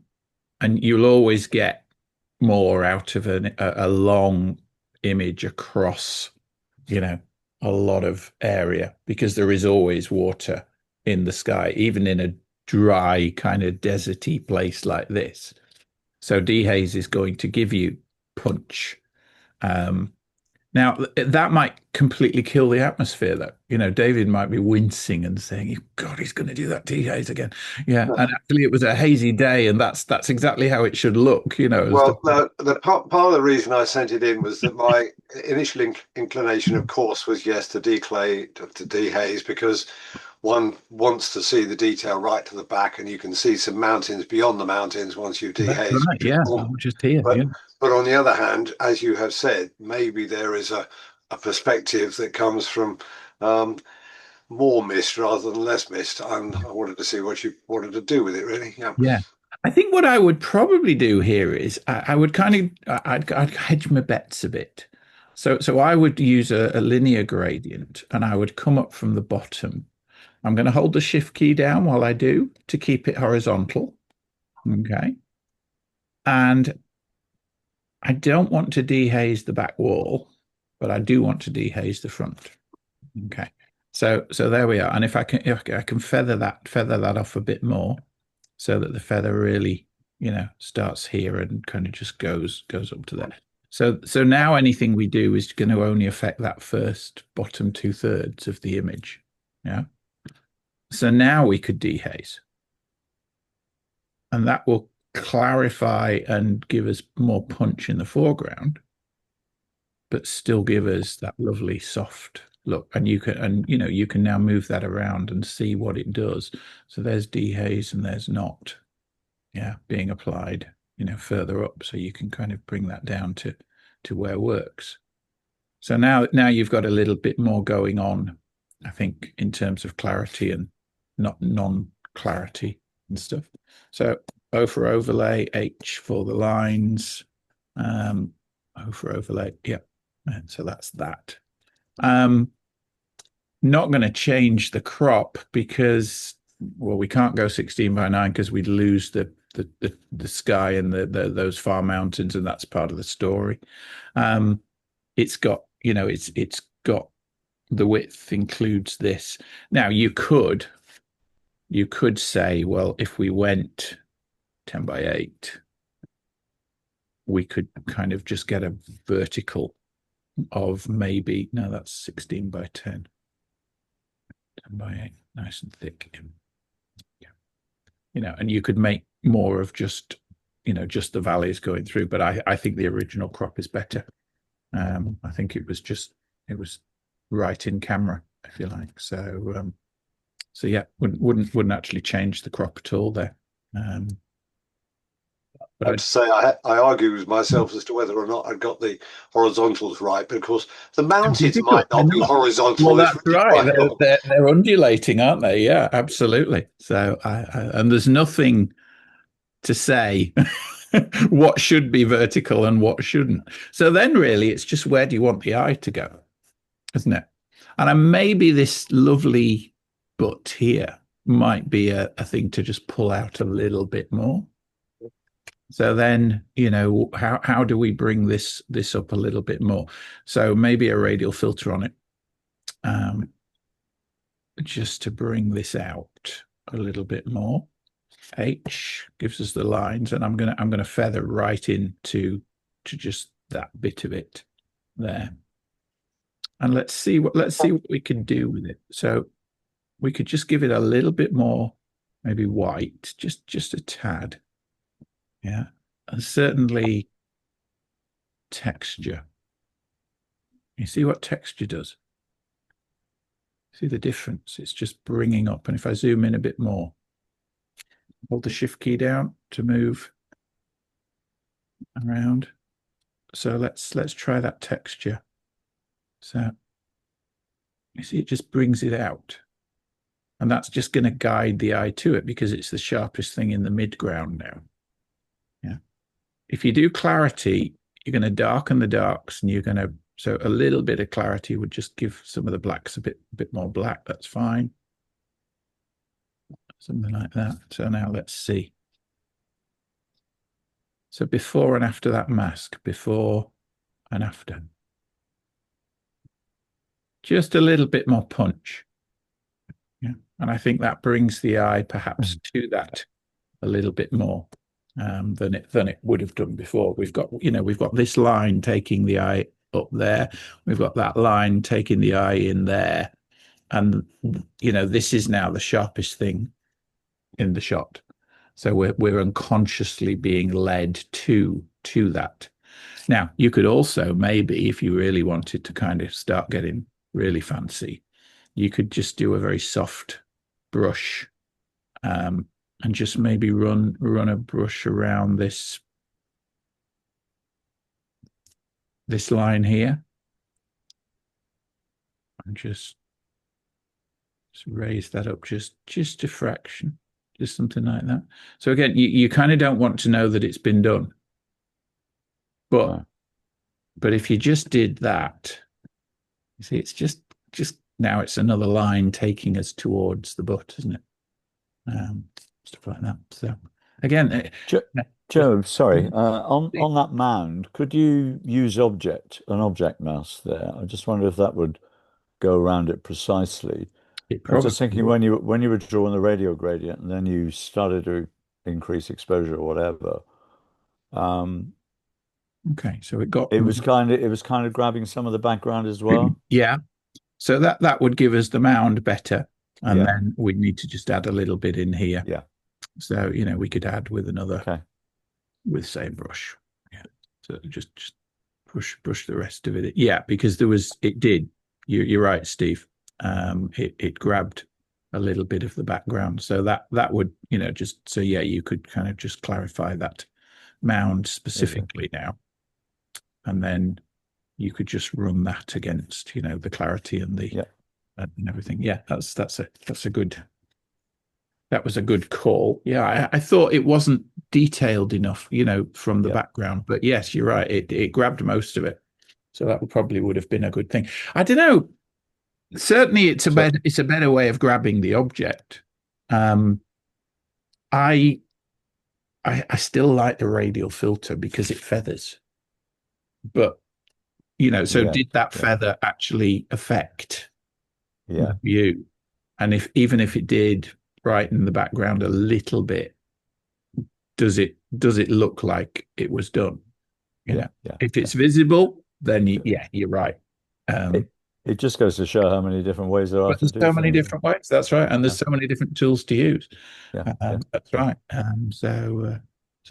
you'll always get more out of a long image across, a lot of area, because there is always water in the sky, even in a dry kind of deserty place like this. So dehaze is going to give you punch. Now that might completely kill the atmosphere, though. David might be wincing and saying, God, he's going to do that dehaze again. Yeah. And actually it was a hazy day, and that's exactly how it should look, Well, the part of the reason I sent it in was that my initial inclination, of course, was to declay, to dehaze, because one wants to see the detail right to the back, and you can see some mountains beyond the mountains once you've dehazed. Right, yeah, just here. But on the other hand, as you have said, maybe there is a perspective that comes from more mist rather than less mist, and I wanted to see what you wanted to do with it, really. Yeah. Yeah. I think what I would probably do here is I would kind of I'd hedge my bets a bit. So I would use a linear gradient, and I would come up from the bottom. I'm going to hold the shift key down while I do to keep it horizontal. Okay. And I don't want to dehaze the back wall, but I do want to dehaze the front. Okay. So there we are. And if I can feather that off a bit more, so that the feather really, starts here and kind of just goes up to there. So now anything we do is going to only affect that first bottom 2/3 of the image. Yeah. So now we could dehaze. And that will clarify and give us more punch in the foreground, but still give us that lovely soft look. And you can now move that around and see what it does. So there's dehaze and there's not, being applied, further up. So you can kind of bring that down to where it works. So now you've got a little bit more going on, I think, in terms of clarity and not non-clarity and stuff. So O for overlay, H for the lines, O for overlay, yeah. And so that's that. Not going to change the crop because, well, we can't go 16:9 because we'd lose the sky and those far mountains, and that's part of the story. It's got, it's got the width includes this. Now you could say, well, if we went 10:8, we could kind of just get a vertical of maybe, no, that's 16:10. 10:8, nice and thick. Yeah. And you could make more of just the valleys going through, but I think the original crop is better. I think it was right in camera, if you like. So yeah, wouldn't actually change the crop at all there. But I have to say, I argue with myself as to whether or not I got the horizontals right, but of course the mountains might not be horizontal. Well, that's right. They're undulating, aren't they? Yeah, absolutely. So and there's nothing to say what should be vertical and what shouldn't. So then really it's just, where do you want the eye to go, isn't it? And maybe this lovely butt here might be a thing to just pull out a little bit more. So then, how do we bring this up a little bit more? So maybe a radial filter on it, just to bring this out a little bit more. H gives us the lines, and I'm gonna feather right into just that bit of it there. And let's see what we can do with it. So we could just give it a little bit more, maybe white, just a tad. Yeah. And certainly texture. You see what texture does? See the difference? It's just bringing up. And if I zoom in a bit more, hold the shift key down to move around. So let's try that texture. So you see, it just brings it out. And that's just going to guide the eye to it because it's the sharpest thing in the midground now. Yeah. If you do clarity, you're going to darken the darks, and so a little bit of clarity would just give some of the blacks a bit more black. That's fine. Something like that. So now let's see. So before and after that mask, before and after. Just a little bit more punch. Yeah. And I think that brings the eye perhaps to that a little bit more than it would have done before. We've got this line taking the eye up there. We've got that line taking the eye in there. And, this is now the sharpest thing in the shot. So we're unconsciously being led to that. Now, you could also maybe, if you really wanted to kind of start getting really fancy, you could just do a very soft brush and just maybe run a brush around this line here. And just raise that up just a fraction, just something like that. So again, you kind of don't want to know that it's been done, but if you just did that, you see, it's just now it's another line taking us towards the butt, isn't it? Stuff like that. So again, Joe, sorry, on that mound, could you use an object mouse there? I just wonder if that would go around it precisely. I was just thinking when you were drawing the radial gradient and then you started to increase exposure or whatever. Okay, so it was kind of grabbing some of the background as well. Yeah. So that would give us the mound better. And then we'd need to just add a little bit in here. Yeah. So, we could add with another, with same brush. Yeah. So just brush the rest of it. Yeah, because you're right, Steve. It grabbed a little bit of the background. So that would, you could kind of just clarify that mound specifically now. And then you could just run that against, the clarity and the and everything. Yeah, that was a good call. Yeah, I thought it wasn't detailed enough, from the background. But yes, you're right. It grabbed most of it. So that would have been a good thing. I don't know. Certainly, it's a better way of grabbing the object. I still like the radial filter because it feathers. But did that feather actually affect the view? And even if it did brighten the background a little bit, does it look like it was done? If it's visible, then you're right. It just goes to show how many different ways there are. There's so many different ways. That's right, and there's so many different tools to use. That's right. So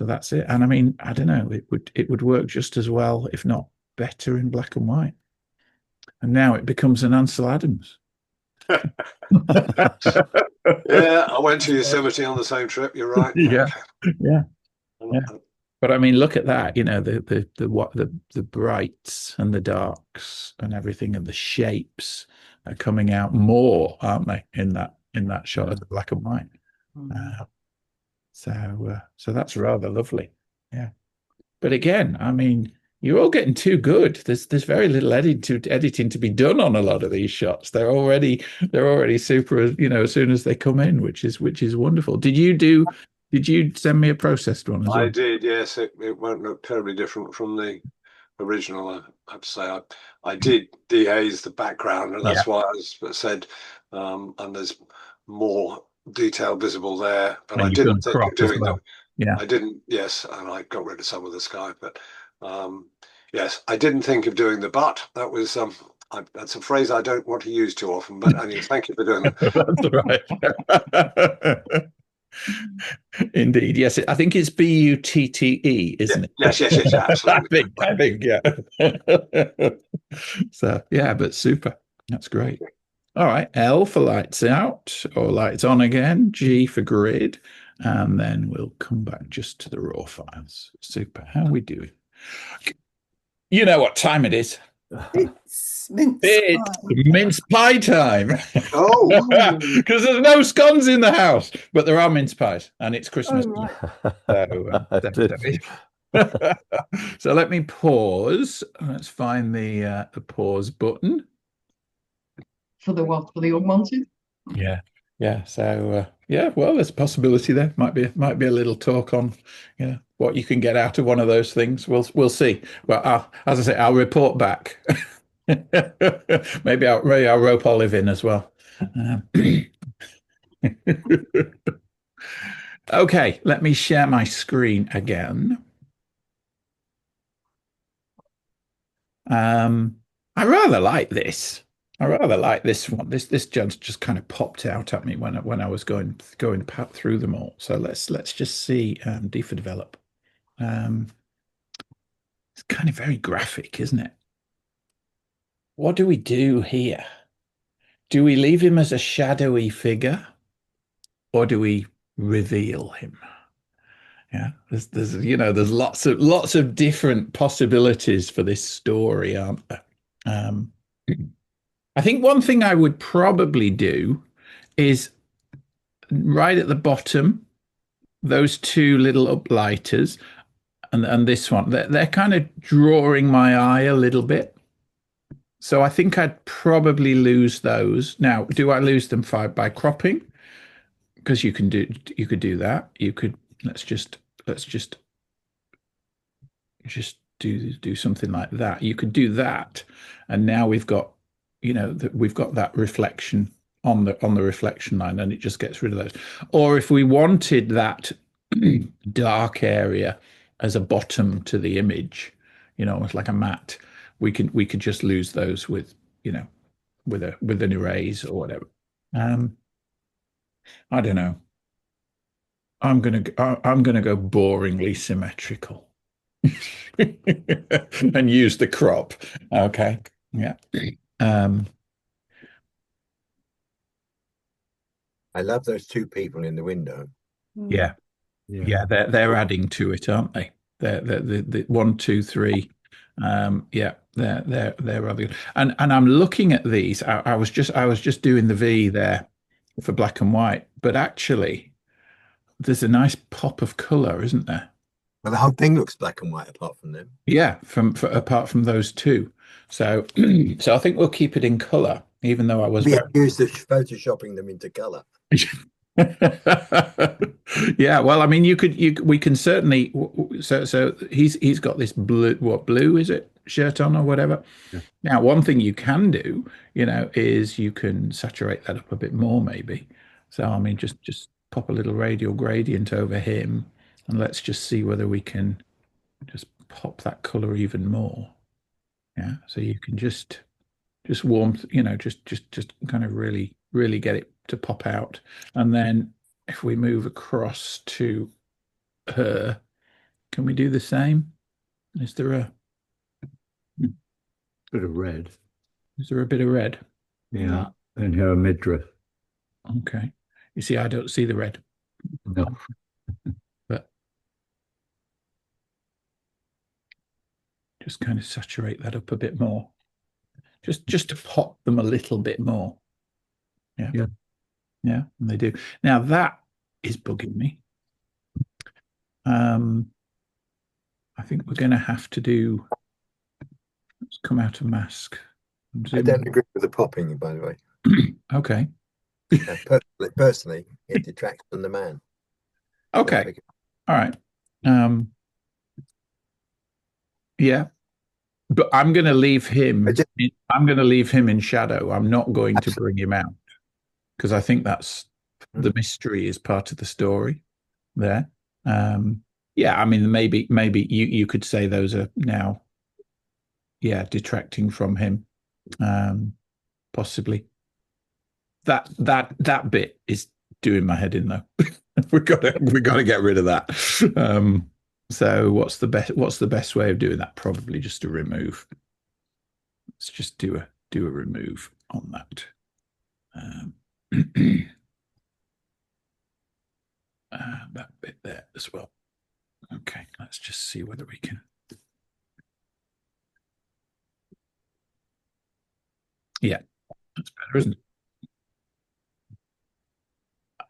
that's it. And I mean, I don't know. It would work just as well, if not better, in black and white. And now it becomes an Ansel Adams. Yeah, I went to Yosemite on the same trip. You're right. Yeah. But I mean, look at that. The brights and the darks and everything, and the shapes are coming out more, aren't they? In that shot of the black and white. So that's rather lovely. Yeah. But again, I mean, you're all getting too good. There's very little editing to be done on a lot of these shots. They're already super, as soon as they come in, which is wonderful. Did you send me a processed one as well? I did, yes. It won't look terribly different from the original. I have to say, I did dehaze the background, and that's why I said, and there's more detail visible there. But I didn't think of doing that. Yeah, I didn't. Yes, and I got rid of some of the sky, but yes, I didn't think of doing the butt. That was that's a phrase I don't want to use too often. But anyway, thank you for doing that. That's right. Indeed, yes. I think it's BUTTE, isn't it? Yes, absolutely. I think, yeah. So yeah, but super. That's great. All right, L for lights out or lights on again. G for grid, and then we'll come back just to the raw files. Super. How are we doing? You know what time it is? It's mince pie time. Oh, because there's no scones in the house, but there are mince pies, and it's Christmas. So let me pause. Let's find the pause button. For the what? For the unwanted? Yeah. So well, there's a possibility there. Might be a little talk on what you can get out of one of those things. We'll see. Well, as I say, I'll report back. Maybe I'll rope Olive in as well. Okay, let me share my screen again. I rather like this. I rather like this one. This just kind of popped out at me when I was going through them all. So let's just see. D for develop. It's kind of very graphic, isn't it? What do we do here? Do we leave him as a shadowy figure, or do we reveal him? Yeah, there's lots of different possibilities for this story, aren't there? I think one thing I would probably do is right at the bottom, those two little uplighters and this one, they're kind of drawing my eye a little bit. So I think I'd probably lose those. Now, do I lose them by cropping? Because you could do that. You could let's just do something like that. You could do that, and now we've got, we've got that reflection on the reflection line, and it just gets rid of those. Or if we wanted that dark area as a bottom to the image, almost like a matte, we could just lose those with with an erase or whatever. I don't know. I'm gonna go boringly symmetrical and use the crop. Okay. Yeah. I love those two people in the window. Yeah. They're adding to it, aren't they? They're the 1, 2, 3. Yeah, they're rather good. And I'm looking at these. I was just doing the V there for black and white, but actually there's a nice pop of color, isn't there? Well, the whole thing looks black and white apart from them. Yeah, apart from those two. So so I think we'll keep it in color, even though I was accused of photoshopping them into color. Yeah, well, I mean, we can certainly. So he's got this blue is it shirt on or whatever. Yeah. Now, one thing you can do, is you can saturate that up a bit more, maybe. So I mean, just pop a little radial gradient over him, and let's just see whether we can just pop that color even more. Yeah, so you can just warm, just kind of really get it to pop out. And then if we move across to her, can we do the same? Is there a bit of red? Is there a bit of red? Yeah, in her midriff. Okay. You see, I don't see the red. No. But just kind of saturate that up a bit more. Just to pop them a little bit more. Yeah. Yeah. Yeah, and they do. Now that is bugging me. I think we're going to have to do. Let's come out of mask. I don't agree with the popping, by the way. Okay. Personally, it detracts from the man. Okay. All right. Yeah. But I'm going to leave him. I'm going to leave him in shadow. I'm not going to bring him out, because I think that's the mystery is part of the story there. Yeah, I mean, maybe you could say those are now, detracting from him, possibly. That bit is doing my head in though. we got to get rid of that. So what's the best way of doing that? Probably just to remove. Let's just do a remove on that. That bit there as well. Okay, let's just see whether we can. Yeah, that's better, isn't it?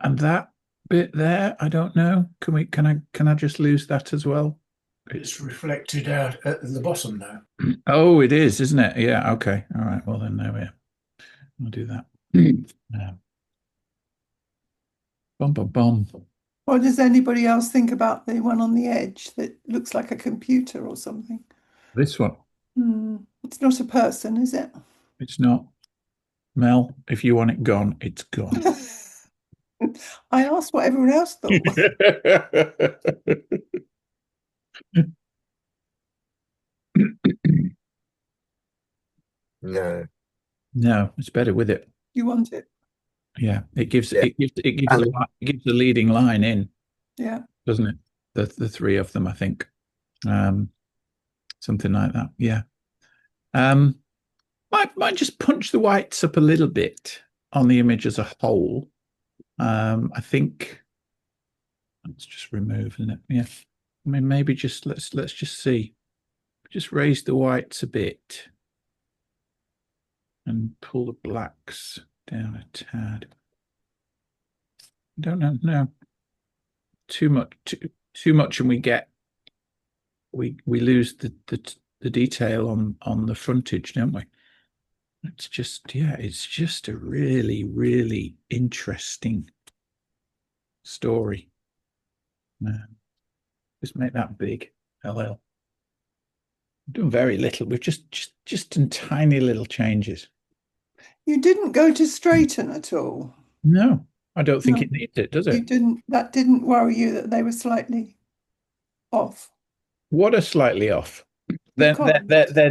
And that bit there, I don't know. Can I just lose that as well? It's reflected out at the bottom now. Oh, it is, isn't it? Yeah. Okay. All right. Well, then there we are. I'll do that. Bum bum bum. What does anybody else think about the one on the edge that looks like a computer or something? This one. It's not a person, is it? It's not. Mel, if you want it gone, it's gone. I asked what everyone else thought. No, it's better with it. You want it? Yeah, it gives the leading line in. Yeah, doesn't it? The three of them, I think, something like that. Yeah. Might just punch the whites up a little bit on the image as a whole. I think let's just remove, isn't it? Yeah. I mean, maybe just let's just see. Just raise the whites a bit and pull the blacks down a tad. don't know. No, too much, and we lose the detail on the frontage, don't we? It's just a really, really interesting story. Just make that big, LL. We've done very little. We've just done tiny little changes. You didn't go to straighten at all? No, I don't think No. it needs it, does it? You didn't. That didn't worry you that they were slightly off? What are slightly off? They're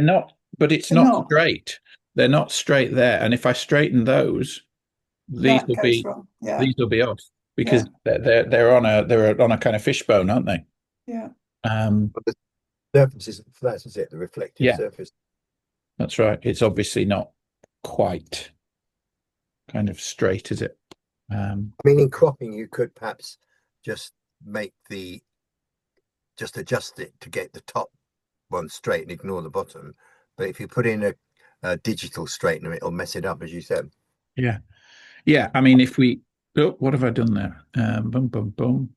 not, but it's They're not not. straight. They're not straight there. And if I straighten those, these That will goes be wrong. Yeah. these will be off because they're on a kind of fishbone, aren't they? Yeah. But the surface isn't flat, is it? The reflective surface. That's right. It's obviously not quite kind of straight, is it? I mean, in cropping, you could perhaps just adjust it to get the top one straight and ignore the bottom. But if you put in a digital straightener, it'll mess it up, as you said. Yeah. Yeah. I mean, if we, what have I done there? Boom, boom, boom.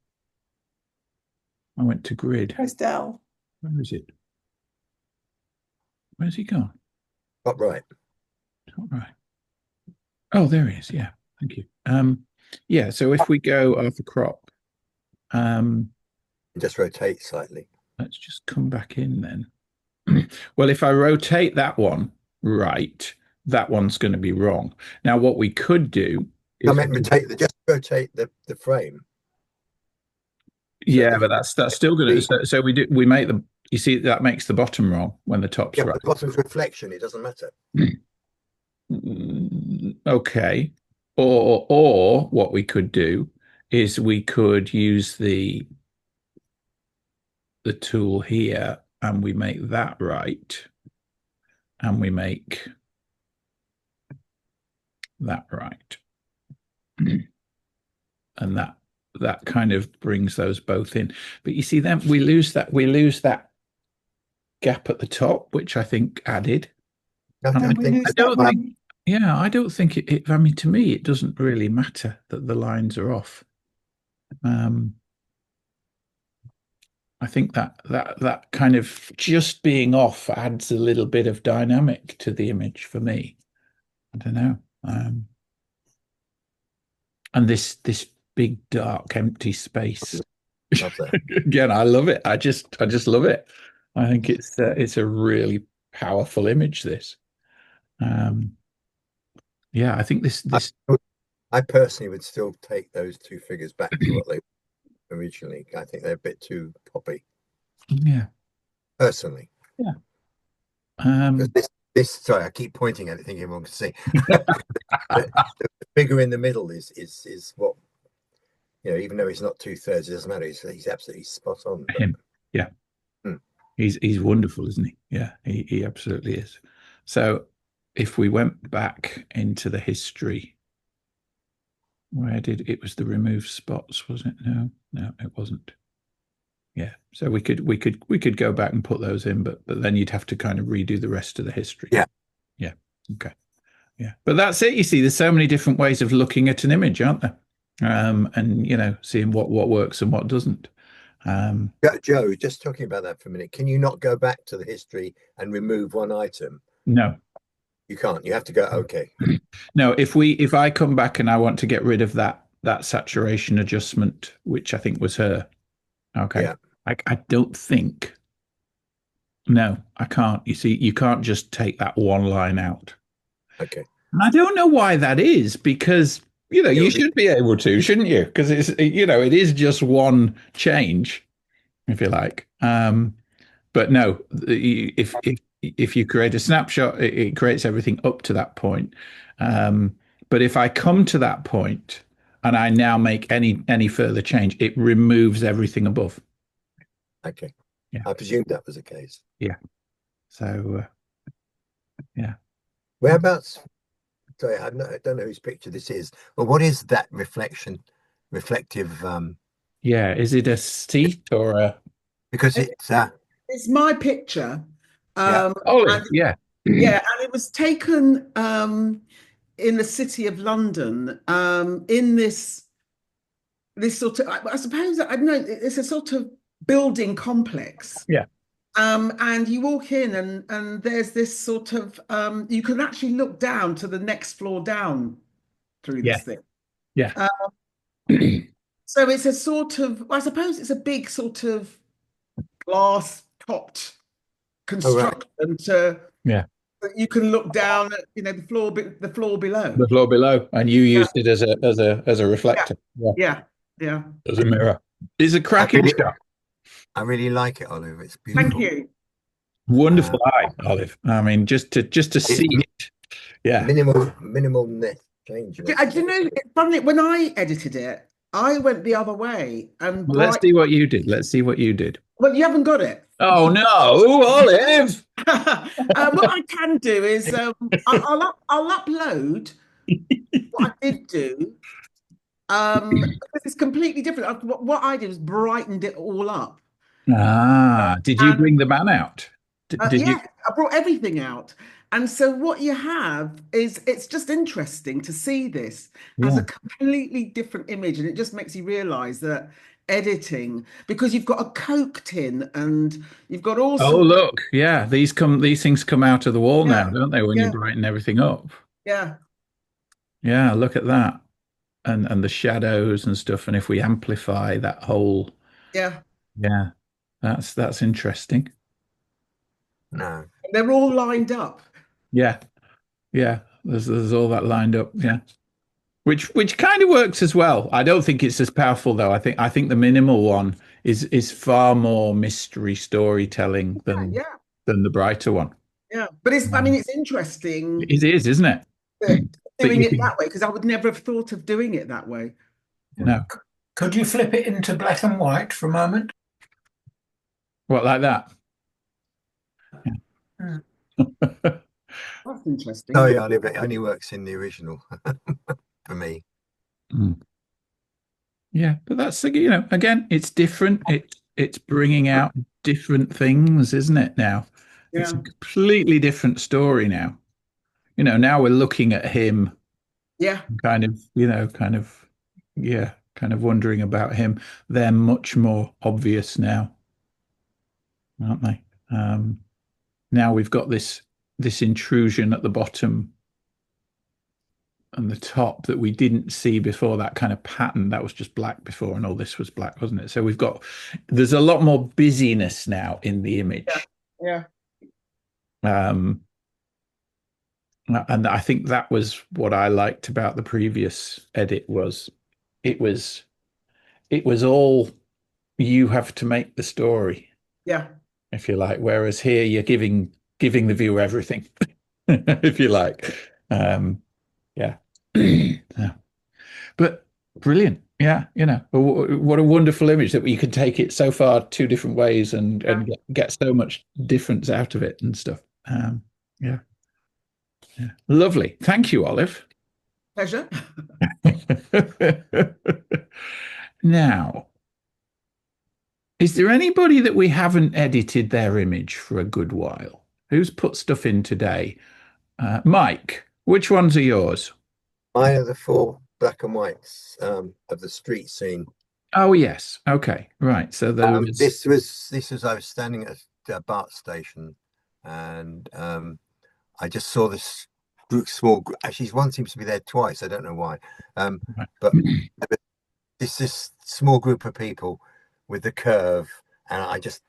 I went to grid. Press down. Where is it? Where's he gone? Top right. Top right. Oh, there he is. Yeah. Thank you. Yeah. So if we go over crop, just rotate slightly. Let's just come back in then. Well, if I rotate that one right, that one's going to be wrong. Now, what we could do is just rotate the frame. Yeah, but that's still going to. So we make the. You see, that makes the bottom wrong when the top's right. The bottom's reflection. It doesn't matter. Okay. Or what we could do is we could use the tool here and we make that right, and we make that right, and that kind of brings those both in. But you see, then we lose that gap at the top, which I think added. I don't think it. I mean, to me, it doesn't really matter that the lines are off. I think that kind of just being off adds a little bit of dynamic to the image for me. I don't know. And this big dark empty space. Again, I love it. I just love it. I think it's a really powerful image. This. Yeah, I think this. I personally would still take those two figures back to what they were originally. I think they're a bit too poppy. Yeah. Personally. Yeah. Sorry, I keep pointing at it, thinking everyone can see. the figure in the middle is what, even though he's not 2/3, it doesn't matter. He's absolutely spot on. Him. Yeah. He's wonderful, isn't he? Yeah, he absolutely is. So if we went back into the history, it was the remove spots, was it? No, it wasn't. Yeah. So we could go back and put those in, but then you'd have to kind of redo the rest of the history. Yeah. Yeah. Okay. Yeah. But that's it. You see, there's so many different ways of looking at an image, aren't there? And seeing what works and what doesn't. Joe, just talking about that for a minute, can you not go back to the history and remove one item? No, you can't. You have to go. Okay. No, if I come back and I want to get rid of that saturation adjustment, which I think was her. Okay. Yeah. I don't think. No, I can't. You see, you can't just take that one line out. Okay. And I don't know why that is, because you should be able to, shouldn't you? Because it's it is just one change, if you like. But no, if you create a snapshot, it creates everything up to that point. But if I come to that point and I now make any further change, it removes everything above. Okay. Yeah. I presumed that was the case. Yeah. So, yeah. Whereabouts? Sorry, I don't know whose picture this is. Well, what is that reflective? Yeah, is it a seat or a? Because it's my picture. Yeah. Yeah, and it was taken in the city of London in this this sort of, I suppose, I don't know, it's a sort of building complex. Yeah. And you walk in and there's this sort of, you can actually look down to the next floor down through this thing. Yeah. So it's a sort of, I suppose it's a big sort of glass topped construction to, you can look down at, you know, the floor below. The floor below, and you used it as a reflector. Yeah. As a mirror. It's a cracking shot. I really like it, Olive. It's beautiful. Thank you. Wonderful eye, Olive. I mean, just to see it. Yeah. Minimal net change. Do you know, it's funny, when I edited it, I went the other way and Well, let's see what you did. Let's see what you did. Well, you haven't got it. Oh no, Olive! What I can do is I'll upload what I did do. Because it's completely different. What I did was brightened it all up. Did you bring the man out? Did you? I brought everything out. And so what you have is, it's just interesting to see this as a completely different image. And it just makes you realize that editing, because you've got a Coke tin and you've got all sorts. Oh, look. Yeah. These things come out of the wall now, don't they? When you brighten everything up. Yeah. Yeah. Look at that. And the shadows and stuff. And if we amplify that whole. Yeah. Yeah. That's interesting. No. They're all lined up. Yeah. There's all that lined up. Yeah. Which kind of works as well. I don't think it's as powerful though. I think the minimal one is far more mystery storytelling than the brighter one. Yeah. But I mean, it's interesting. It is, isn't it? Doing it that way, because I would never have thought of doing it that way. No. Could you flip it into black and white for a moment? What, like that? That's interesting. Oh yeah, it only works in the original for me. Yeah, but that's, you know, again, it's different. It's bringing out different things, isn't it? Now it's a completely different story now. You know, now we're looking at him. Yeah. Kind of wondering about him. They're much more obvious now, aren't they? Now we've got this intrusion at the bottom and the top that we didn't see before, that kind of pattern that was just black before, and all this was black, wasn't it? So there's a lot more busyness now in the image. Yeah. And I think that was what I liked about the previous edit, was it was all, you have to make the story. Yeah. If you like. Whereas here you're giving the viewer everything, if you like. Yeah. But brilliant. Yeah. You know, what a wonderful image that you can take it so far two different ways and get so much difference out of it and stuff. Yeah. Lovely. Thank you, Olive. Pleasure. Now, is there anybody that we haven't edited their image for a good while? Who's put stuff in today? Mike, which ones are yours? Mine are the 4 black and whites of the street scene. Oh yes. Okay. Right. So those. This was I was standing at a BART station, and I just saw this small group. Actually, one seems to be there twice. I don't know why. But this small group of people with the curve, and I just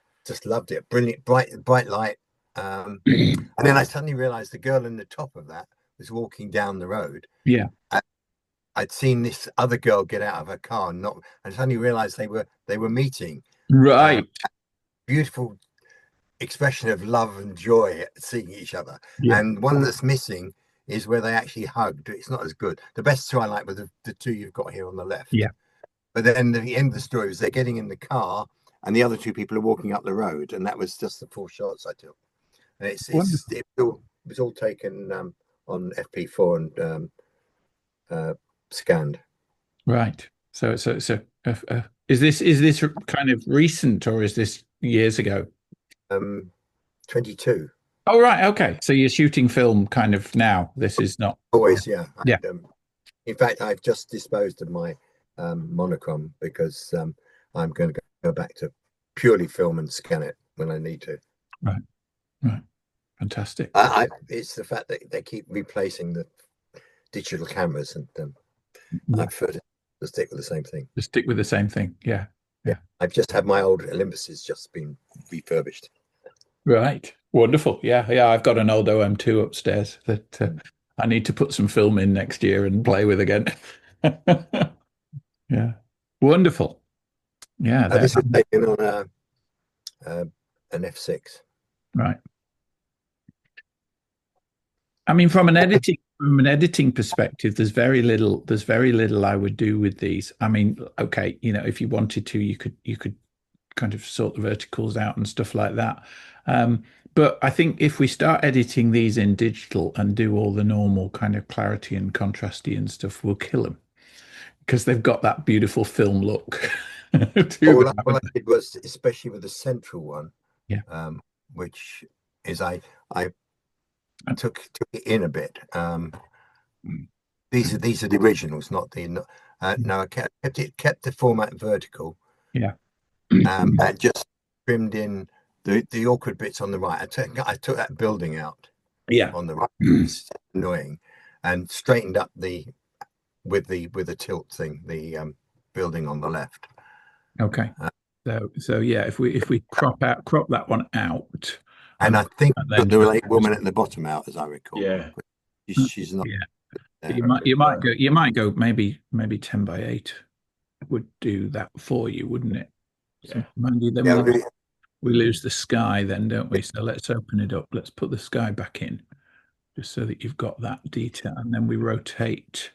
loved it. Brilliant, bright light. And then I suddenly realized the girl in the top of that was walking down the road. Yeah. I'd seen this other girl get out of her car, and suddenly realized they were meeting. Right. Beautiful expression of love and joy at seeing each other. Yeah. And one that's missing is where they actually hugged. It's not as good. The best two I like were the two you've got here on the left. Yeah. But then the end of the story was they're getting in the car and the other 2 people are walking up the road, and that was just the 4 shots I took. And it was all taken on FP4 and scanned. Right. So is this kind of recent, or is this years ago? 22. Oh right. Okay. So you're shooting film kind of now. This is not always. Yeah. Yeah. In fact, I've just disposed of my monochrome because I'm going to go back to purely film and scan it when I need to. Right, right, fantastic. It's the fact that they keep replacing the digital cameras, and Yeah. I prefer to stick with the same thing. To stick with the same thing, yeah. I've just had my old Olympus just been refurbished. Right, wonderful. Yeah, I've got an old OM2 upstairs that I need to put some film in next year and play with again. Yeah, wonderful. Yeah, This is taken on an F6. Right. I mean, from an editing perspective, there's very little I would do with these. I mean, okay, if you wanted to, you could kind of sort the verticals out and stuff like that. But I think if we start editing these in digital and do all the normal kind of clarity and contrasty and stuff, we'll kill them because they've got that beautiful film look. All I did was, especially with the central one, which is I took it in a bit. These are the originals, not the. No, I kept the format vertical. Yeah. And just trimmed in the awkward bits on the right. I took that building out. Yeah. On the right, it's annoying, and straightened up with the tilt thing, the building on the left. Okay. So yeah, if we crop that one out, and I think the woman at the bottom out, as I recall. Yeah. She's not. Yeah. You might go maybe 10 by 8 would do that for you, wouldn't it? So Mandy, then we lose the sky then, don't we? So let's open it up. Let's put the sky back in just so that you've got that detail. And then we rotate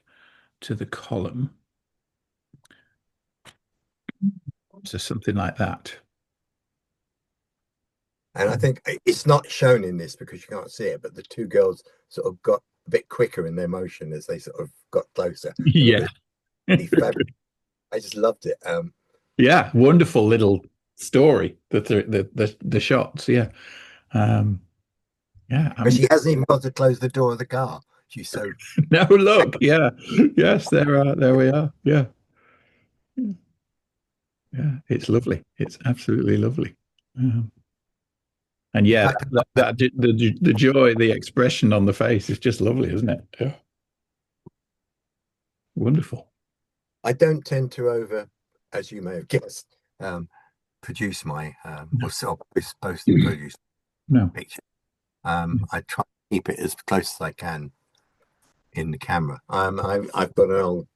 to the column. So something like that. And I think it's not shown in this because you can't see it, but the two girls sort of got a bit quicker in their motion as they sort of got closer. Yeah. I just loved it. Yeah, wonderful little story. The shots, yeah. But she hasn't even got to close the door of the car. She's so no, look, yeah. Yes, there we are. Yeah. Yeah, it's lovely. It's absolutely lovely. And yeah, the joy, the expression on the face is just lovely, isn't it? Yeah. Wonderful. I don't tend to as you may have guessed, produce my or supposed to produce picture. I try to keep it as close as I can in the camera. I've got an old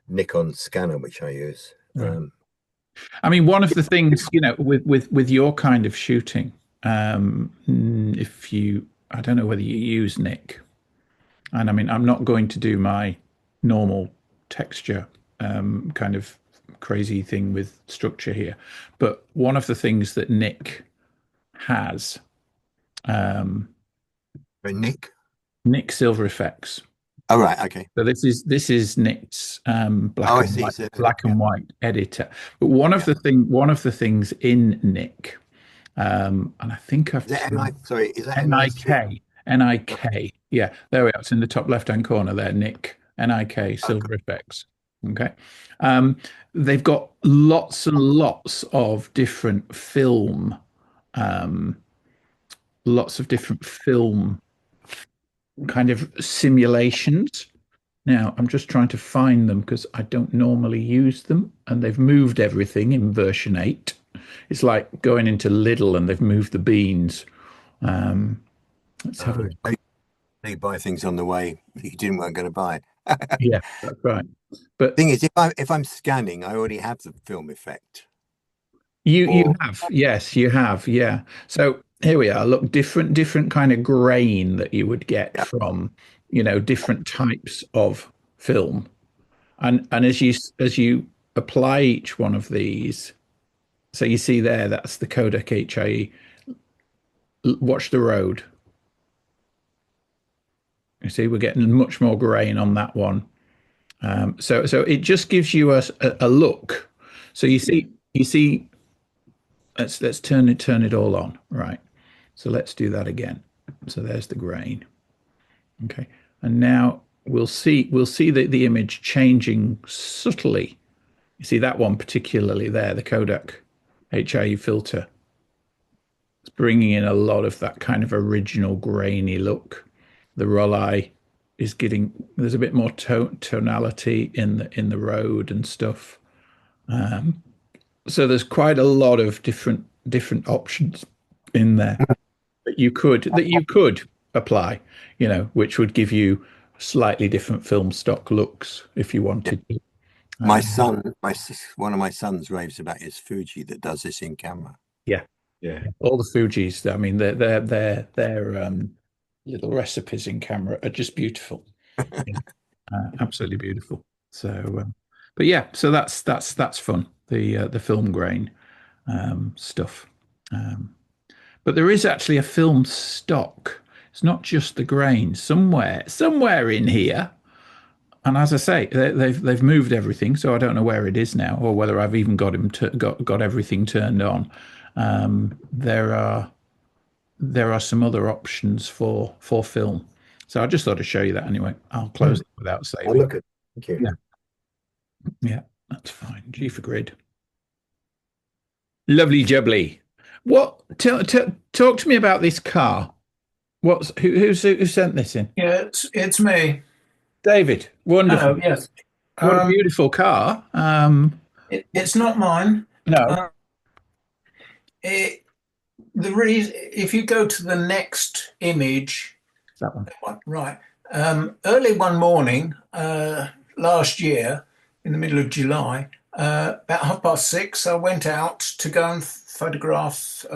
Nikon scanner which I use. I mean, one of the things, with your kind of shooting, I don't know whether you use Nik, and I mean, I'm not going to do my normal texture kind of crazy thing with structure here, but one of the things that Nik has, Nik Silver Effects. Oh, right, okay. So this is Nik's black and white editor. But one of the things in Nik, and I think I've is that NIK. Yeah, there we are. It's in the top left-hand corner there, Nik NIK Silver Effects. Okay. They've got lots and lots of different film, kind of simulations. Now I'm just trying to find them because I don't normally use them, and they've moved everything in version 8. It's like going into Lidl and they've moved the beans. Let's have a look. You buy things on the way that you weren't going to buy. Yeah, that's right. But thing is, if I'm scanning, I already have the film effect. You have, yes, you have, yeah. So here we are. Look, different kind of grain that you would get from, different types of film, and as you apply each one of these, so you see there, that's the Kodak HIE. Watch the road. You see, we're getting much more grain on that one. So it just gives you a look. So you see. Let's turn it all on. Right. So let's do that again. So there's the grain. Okay. And now we'll see the image changing subtly. You see that one particularly there, the Kodak HIE filter. It's bringing in a lot of that kind of original grainy look. The Rolei is getting, there's a bit more tonality in the road and stuff. So there's quite a lot of different options in there that you could apply, which would give you slightly different film stock looks if you wanted to. My son, one of my sons raves about his Fuji that does this in camera. Yeah. All the Fujis, I mean, their little recipes in camera are just beautiful. Absolutely beautiful. So, but yeah, so that's fun. The film grain stuff. But there is actually a film stock. It's not just the grain. Somewhere in here. And as I say, they've moved everything, so I don't know where it is now, or whether I've even got everything turned on. There are some other options for film. So I just thought to show you that anyway. I'll close it without saving. I'll look at it. Thank you. Yeah, that's fine. G for grid. Lovely jubbly. What? Talk to me about this car. Who sent this in? Yeah, it's me, David. Wonderful. Oh, yes. What a beautiful car. It's not mine. No. The reason, if you go to the next image, that one, right? Early one morning last year, in the middle of July, about 6:30, I went out to go and photograph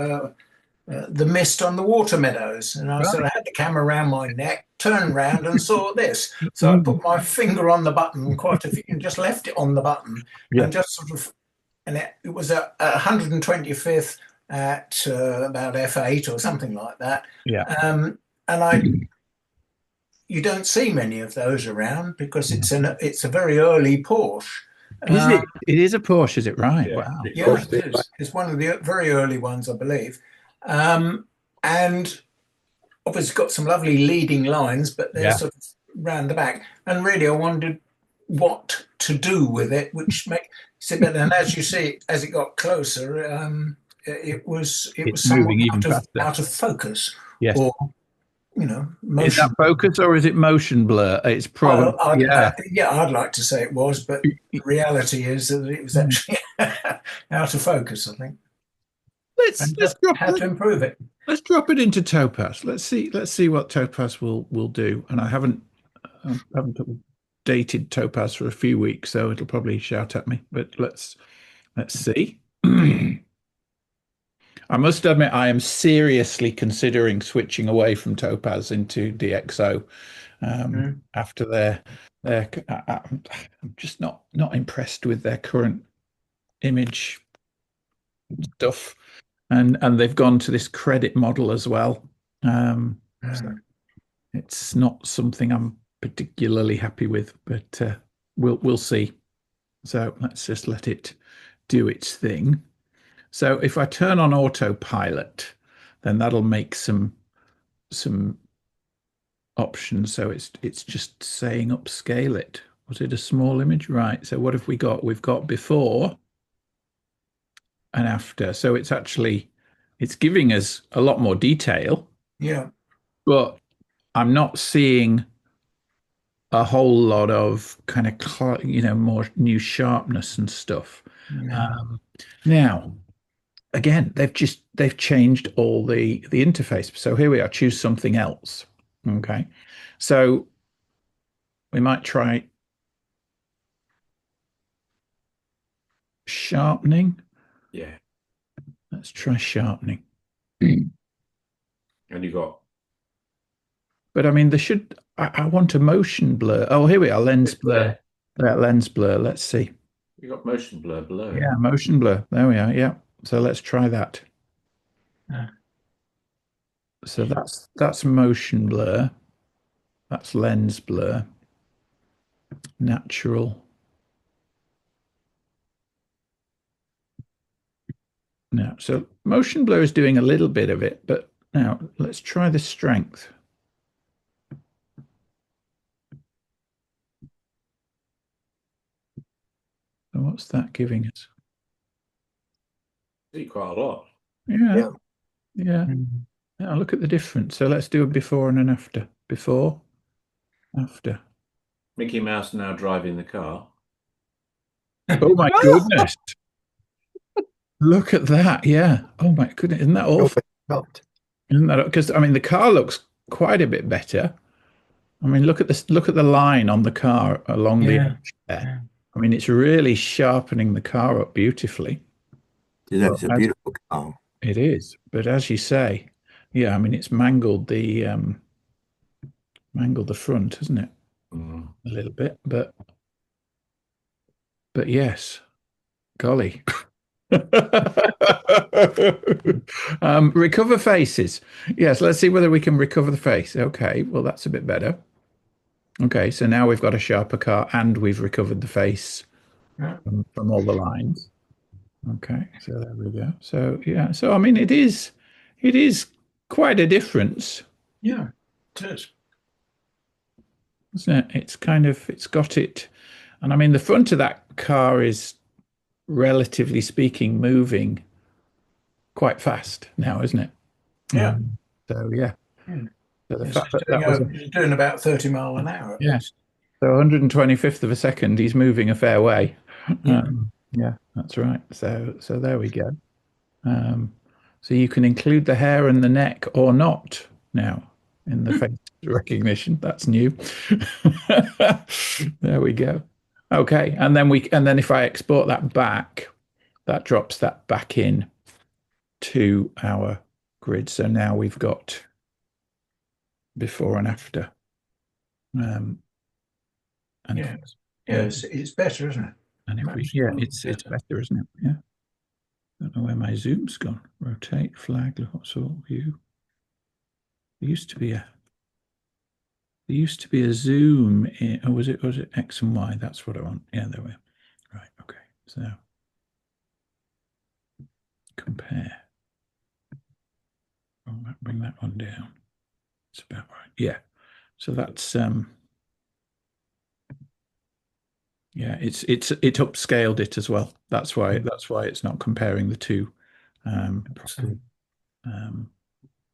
the mist on the water meadows, and I had the camera around my neck, turned around and saw this. So I put my finger on the button quite a few, and just left it on the button, and just sort of, and it was at 125th at about f8 or something like that. Yeah. And you don't see many of those around because it's a very early Porsche. Is it? It is a Porsche, is it? Right. Yeah. Wow. Yeah, it is. It's one of the very early ones, I believe. And obviously got some lovely leading lines, but they're sort of round the back. And really, I wondered what to do with it, which but then as you see, as it got closer, it was moving somewhat out of focus. Yes. Or, motion. Is that focus or is it motion blur? It's probably I'd like to say it was, but the reality is that it was actually out of focus, I think. Let's how to improve it. Let's drop it into Topaz. Let's see what Topaz will do. And I haven't updated Topaz for a few weeks, so it'll probably shout at me. But let's see. I must admit, I am seriously considering switching away from Topaz into DxO after their. I'm just not impressed with their current image stuff, and they've gone to this credit model as well. So it's not something I'm particularly happy with, but we'll see. So let's just let it do its thing. So if I turn on autopilot, then that'll make some options. So it's just saying upscale it. Was it a small image? Right. So what have we got? We've got before and after. So it's giving us a lot more detail. Yeah. But I'm not seeing a whole lot of kind of, more new sharpness and stuff. Now, again, they've changed all the interface. So here we are, choose something else. Okay. So we might try sharpening. Yeah. Let's try sharpening. And you got. But I mean, I want a motion blur. Oh, here we are, lens blur. That lens blur. Let's see. You got motion blur below. Yeah, motion blur. There we are. Yeah. So let's try that. So that's motion blur. That's lens blur. Natural. Now, so motion blur is doing a little bit of it, but now let's try the strength. So what's that giving us? See quite a lot. Yeah. Now look at the difference. So let's do a before and an after. Before, after. Mickey Mouse now driving the car. Oh my goodness. Look at that. Yeah. Oh my goodness. Isn't that awful? Isn't that, because I mean the car looks quite a bit better. I mean, look at this. Look at the line on the car along the edge there. I mean, it's really sharpening the car up beautifully. Yeah, it's a beautiful car. It is, but as you say, yeah, I mean, it's mangled the front, hasn't it? A little bit, but yes, golly. Recover faces. Yes, let's see whether we can recover the face. Okay, well, that's a bit better. Okay, so now we've got a sharper car and we've recovered the face from all the lines. Okay, so there we go. So yeah, so I mean, it is quite a difference. Yeah, it is. Isn't it? It's got it, and I mean, the front of that car is, relatively speaking, moving quite fast now, isn't it? Yeah. So yeah. So the fact that he's doing about 30 miles an hour. Yes. So 125th of a second, he's moving a fair way. Yeah, that's right. So there we go. So you can include the hair and the neck or not now in the face recognition. That's new. There we go. Okay, and then if I export that back, that drops that back in to our grid. So now we've got before and after. It's better, isn't it? And it's better, isn't it? Yeah. Don't know where my zoom's gone. Rotate, flag, sort view. There used to be a zoom in, or was it X and Y? That's what I want. Yeah, there we are. Right, okay. So compare. Bring that one down. It's about right. Yeah. So that's yeah, it upscaled it as well. That's why it's not comparing the two properly.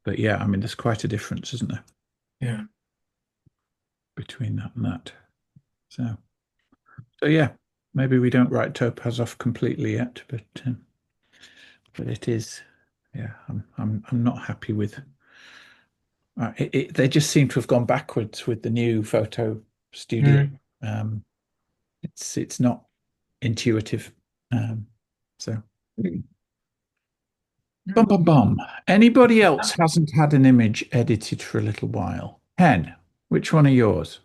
But yeah, I mean, there's quite a difference, isn't there? Yeah. Between that and that. So yeah, maybe we don't write Topaz off completely yet, but it is. Yeah, I'm not happy with. They just seem to have gone backwards with the new photo studio. It's not intuitive. So. Bum, bum, bum. Anybody else hasn't had an image edited for a little while? Ken, which one are yours?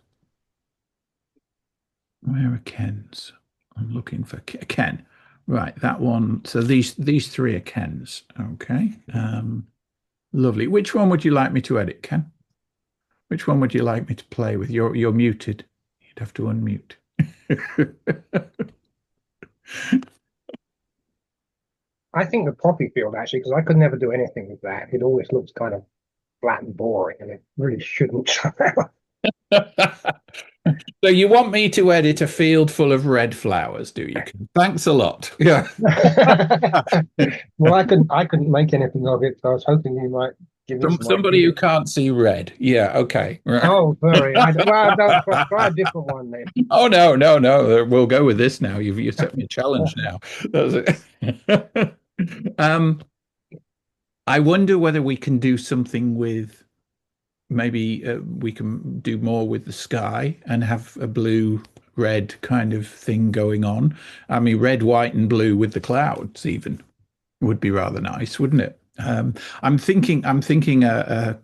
Where are Ken's? I'm looking for Ken. Right, that one. So these three are Ken's. Okay. Lovely. Which one would you like me to edit, Ken? Which one would you like me to play with? You're muted. You'd have to unmute. I think the poppy field, actually, because I could never do anything with that. It always looks kind of flat and boring, and it really shouldn't. So you want me to edit a field full of red flowers, do you? Thanks a lot. Yeah. Well, I couldn't make anything of it, so I was hoping you might give me somebody who can't see red. Yeah. Okay. Right. Oh, sorry. Well, try a different one then. Oh no. We'll go with this now. You've set me a challenge now. I wonder whether we can do something with. Maybe we can do more with the sky and have a blue-red kind of thing going on. I mean, red, white, and blue with the clouds even would be rather nice, wouldn't it? I'm thinking a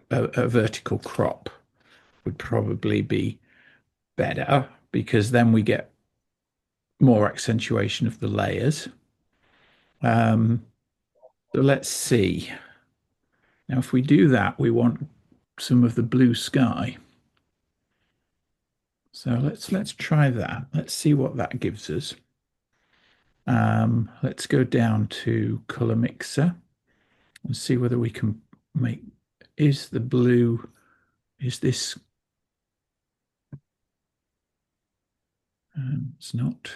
vertical crop would probably be better because then we get more accentuation of the layers. So let's see. Now, if we do that, we want some of the blue sky. So let's try that. Let's see what that gives us. Let's go down to color mixer and see whether we can make, is the blue, is this, it's not.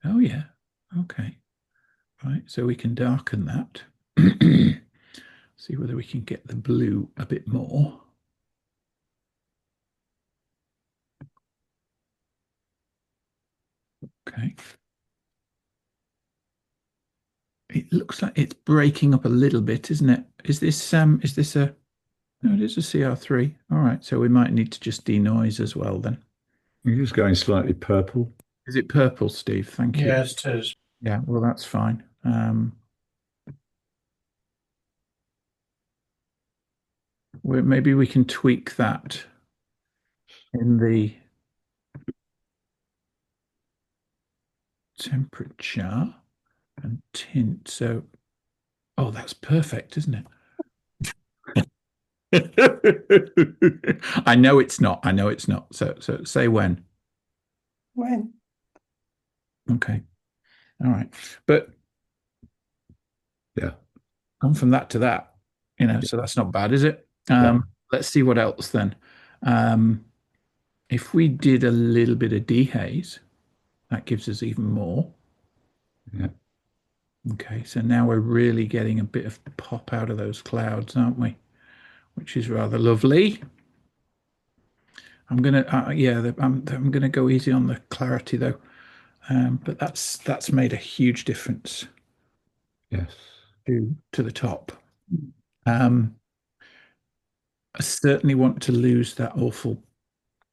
Oh yeah. Okay. Right. So we can darken that. See whether we can get the blue a bit more. Okay. It looks like it's breaking up a little bit, isn't it? Is this a no, it is a CR3. All right, so we might need to just denoise as well then. You're just going slightly purple. Is it purple, Steve? Thank you. Yes, it is. Yeah, well, that's fine. Maybe we can tweak that in the temperature and tint. So, oh, that's perfect, isn't it? I know it's not. I know it's not. So say when. When? Okay. All right. But yeah, gone from that to that, so that's not bad, is it? Let's see what else then. If we did a little bit of dehaze, that gives us even more. Yeah. Okay, so now we're really getting a bit of pop out of those clouds, aren't we? Which is rather lovely. I'm gonna, I'm gonna go easy on the clarity though, but that's made a huge difference. Yes. To the top. I certainly want to lose that awful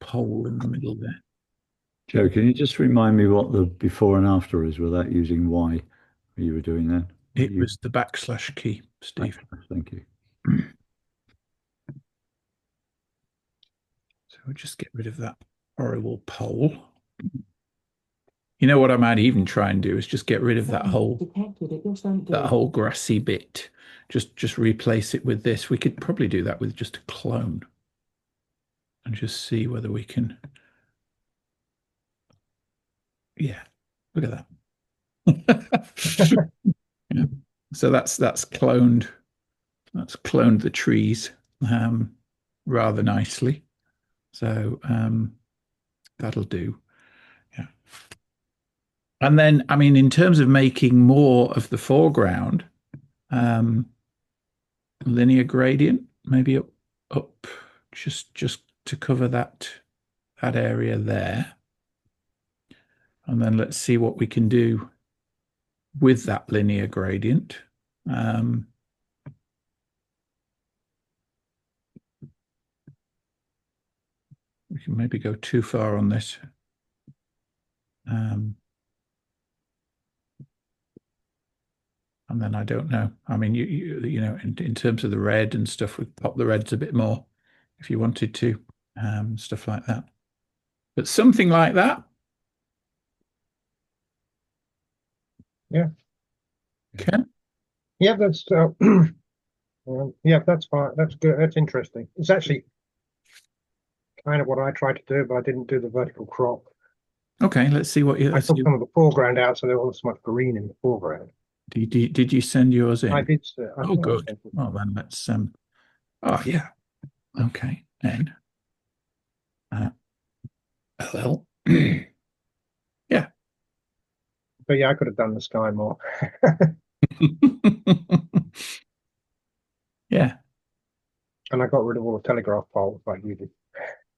pole in the middle there. Joe, can you just remind me what the before and after is without using Y you were doing then? It was the / key, Steve. Thank you. So we'll just get rid of that horrible pole. You know what I might even try and do is just get rid of that whole grassy bit. Just replace it with this. We could probably do that with just a clone and just see whether we can. Yeah, look at that. Yeah. So that's cloned. That's cloned the trees rather nicely. So that'll do. Yeah. And then, I mean, in terms of making more of the foreground, linear gradient, maybe up just to cover that area there. And then let's see what we can do with that linear gradient. We can maybe go too far on this. And then I don't know. I mean, you know, in terms of the red and stuff, we'd pop the reds a bit more if you wanted to, stuff like that. But something like that. Yeah. Ken? Yeah, that's yeah, that's fine. That's good. That's interesting. It's actually kind of what I tried to do, but I didn't do the vertical crop. Okay, let's see what you. I took some of the foreground out, so there wasn't so much green in the foreground. Did you send yours in? I did, sir. Oh, good. Well, then let's. Oh, yeah. Okay. And. Well. Yeah. But yeah, I could have done the sky more. Yeah. And I got rid of all the telegraph poles like you did.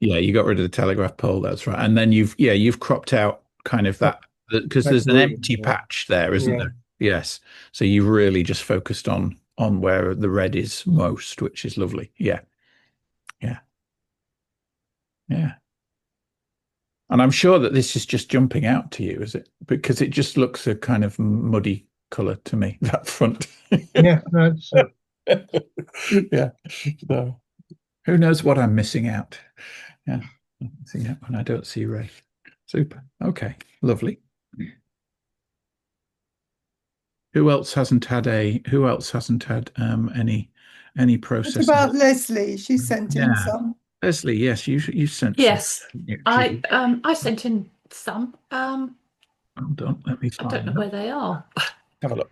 Yeah, you got rid of the telegraph pole. That's right. And then you've cropped out kind of that because there's an empty patch there, isn't there? Yes. So you've really just focused on where the red is most, which is lovely. Yeah. Yeah. Yeah. And I'm sure that this is just jumping out to you, is it? Because it just looks a kind of muddy color to me, that front. Yeah, that's yeah. So who knows what I'm missing out? Yeah. Missing out when I don't see Ray. Super. Okay. Lovely. Who else hasn't had any processing? What about Leslie? She sent in some. Leslie, yes, you sent. Yes, I sent in some. Hold on, let me find I don't know where they are. Have a look.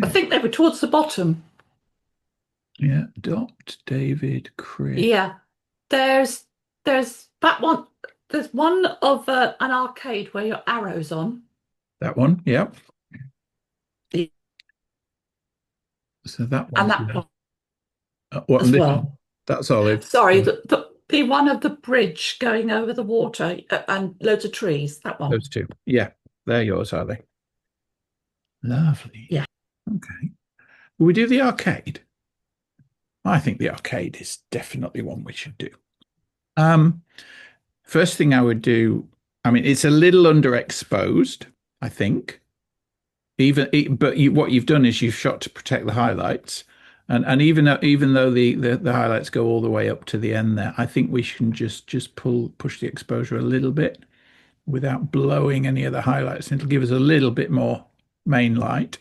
I think they were towards the bottom. Yeah, Dot David Crick. Yeah, there's that one. There's one of an arcade where your arrow's on. That one, yeah. The, So that one. and that one what as well. That's Olive. Sorry, the one of the bridge going over the water and loads of trees. That one. Those two. Yeah, they're yours, are they? Lovely. Yeah. Okay. Will we do the arcade? I think the arcade is definitely one we should do. First thing I would do, I mean, it's a little underexposed, I think. But what you've done is you've shot to protect the highlights, and even though the highlights go all the way up to the end there, I think we can just push the exposure a little bit without blowing any of the highlights. It'll give us a little bit more main light.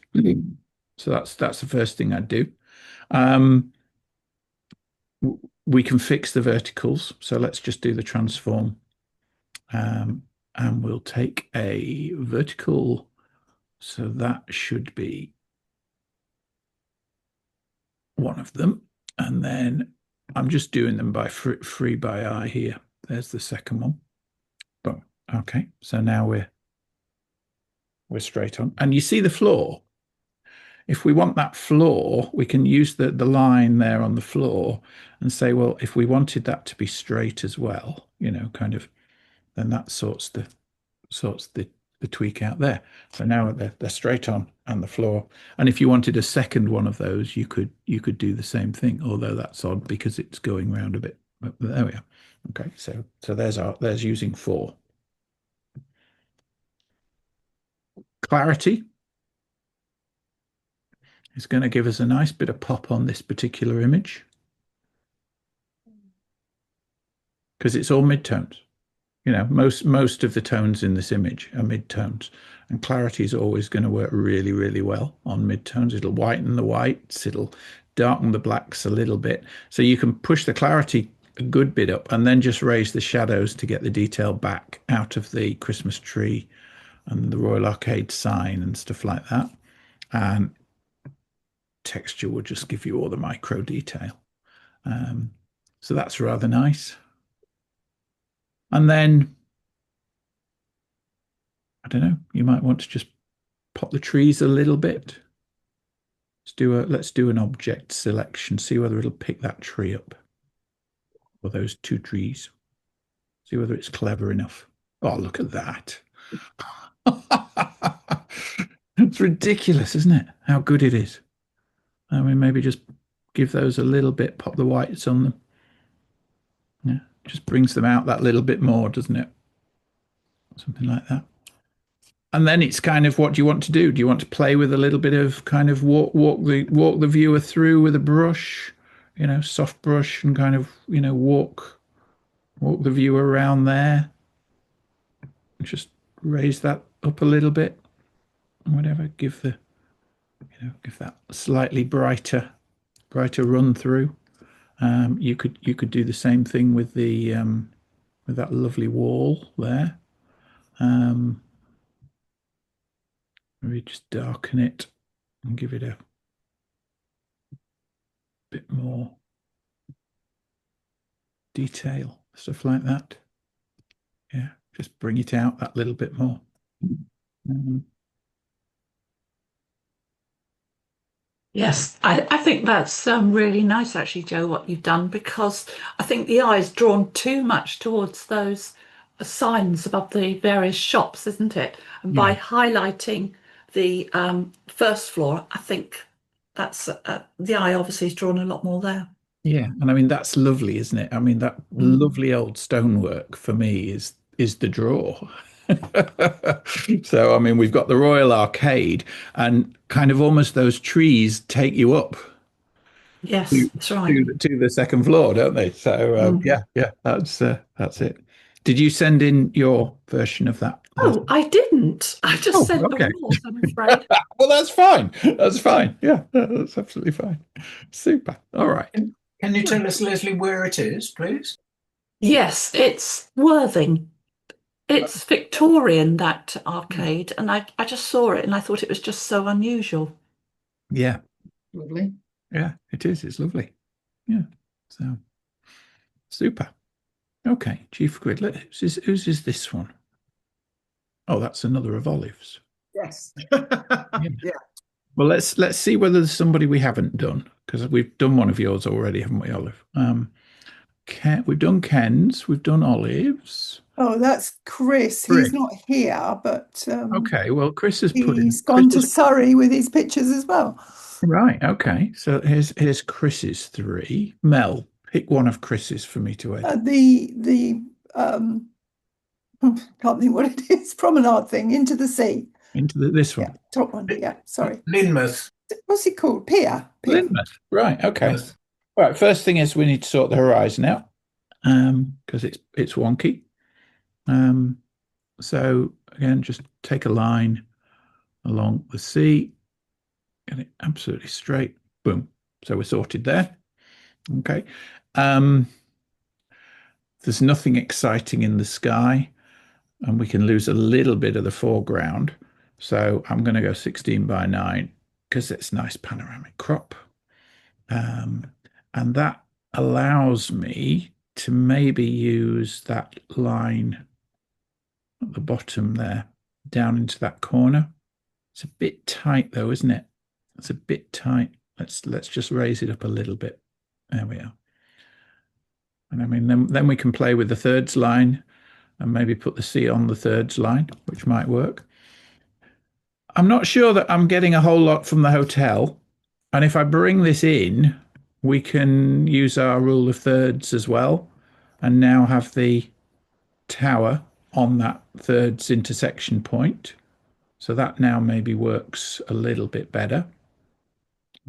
So that's the first thing I'd do. We can fix the verticals. So let's just do the transform. And we'll take a vertical. So that should be one of them. And then I'm just doing them by free by eye here. There's the second one. Boom. Okay. So now we're straight on. And you see the floor. If we want that floor, we can use the line there on the floor and say, well, if we wanted that to be straight as well, you know, kind of, then that sorts the tweak out there. So now they're straight on and the floor. And if you wanted a second one of those, you could do the same thing, although that's odd because it's going round a bit. But there we are. Okay, so there's using 4. Clarity is going to give us a nice bit of pop on this particular image because it's all midtones. You know, most of the tones in this image are midtones, and clarity is always going to work really, really well on midtones. It'll whiten the whites, it'll darken the blacks a little bit. So you can push the clarity a good bit up and then just raise the shadows to get the detail back out of the Christmas tree and the Royal Arcade sign and stuff like that. And texture will just give you all the micro detail. So that's rather nice. And then, I don't know, you might want to just pop the trees a little bit. Let's do an object selection, see whether it'll pick that tree up. Or those 2 trees. See whether it's clever enough. Oh, look at that. It's ridiculous, isn't it? How good it is. I mean, maybe just give those a little bit, pop the whites on them. Yeah, just brings them out that little bit more, doesn't it? Something like that. And then it's kind of, what do you want to do? Do you want to play with a little bit of kind of walk the viewer through with a brush, you know, soft brush, and kind of, you know, walk the viewer around there. Just raise that up a little bit, whatever. Give that slightly brighter run through. You could do the same thing with with that lovely wall there. Maybe just darken it and give it a bit more detail, stuff like that. Yeah, just bring it out that little bit more. Yes, I think that's really nice, actually, Joe, what you've done, because I think the eye is drawn too much towards those signs above the various shops, isn't it? And by highlighting the first floor, I think that's the eye obviously is drawn a lot more there. Yeah, and I mean that's lovely, isn't it? I mean that lovely old stonework for me is the draw. So I mean we've got the Royal Arcade, and kind of almost those trees take you up. Yes, that's right. To the second floor, don't they? So yeah, that's it. Did you send in your version of that? Oh, I didn't. I just sent the rules, I'm afraid. Well, that's fine. That's fine. Yeah, that's absolutely fine. Super. All right. Can you tell us, Leslie, where it is, please? Yes, it's Worthing. It's Victorian, that arcade, and I just saw it and I thought it was just so unusual. Yeah. Lovely. Yeah, it is. It's lovely. Yeah. So super. Okay, Chief Grid. Whose is this one? Oh, that's another of Olive's. Yes. Yeah. Yeah. Well, let's see whether there's somebody we haven't done, because we've done one of yours already, haven't we, Olive? We've done Ken's, we've done Olive's. Oh, that's Chris. Chris. He's not here, but okay. Well, Chris has put in. He's gone to Surrey with his pictures as well. Right. Okay. So here's Chris's 3. Mel, pick one of Chris's for me to edit. Can't think what it is. Promenade thing into the sea. Into this one. Yeah, top one. Yeah. Sorry. Lynmouth. What's it called? Pier. Lynmouth. Right. Okay. All right. First thing is we need to sort the horizon out, because it's wonky. So again, just take a line along the sea, get it absolutely straight. Boom. So we're sorted there. Okay. There's nothing exciting in the sky, and we can lose a little bit of the foreground. So I'm going to go 16 by 9 because it's nice panoramic crop. And that allows me to maybe use that line at the bottom there down into that corner. It's a bit tight though, isn't it? It's a bit tight. Let's just raise it up a little bit. There we are. And I mean, then we can play with the thirds line and maybe put the sea on the thirds line, which might work. I'm not sure that I'm getting a whole lot from the hotel. And if I bring this in, we can use our rule of thirds as well, and now have the tower on that thirds intersection point. So that now maybe works a little bit better.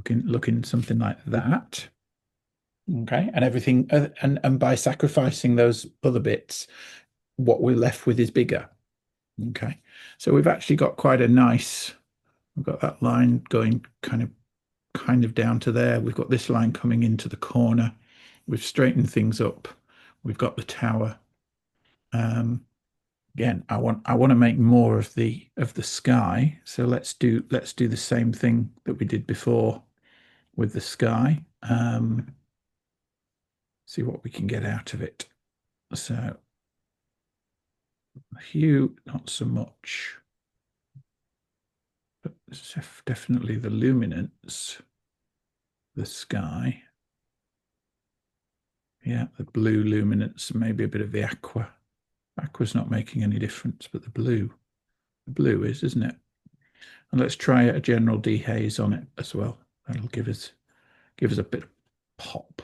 Looking something like that. Okay, and everything, and by sacrificing those other bits, what we're left with is bigger. Okay, so we've actually got quite a nice, we've got that line going kind of down to there. We've got this line coming into the corner. We've straightened things up. We've got the tower. Again, I want to make more of the sky. So let's do the same thing that we did before with the sky. See what we can get out of it. So hue, not so much, but definitely the luminance, the sky. Yeah, the blue luminance, maybe a bit of the aqua. Aqua's not making any difference, but the blue is, isn't it? And let's try a general dehaze on it as well. That'll give us a bit of pop.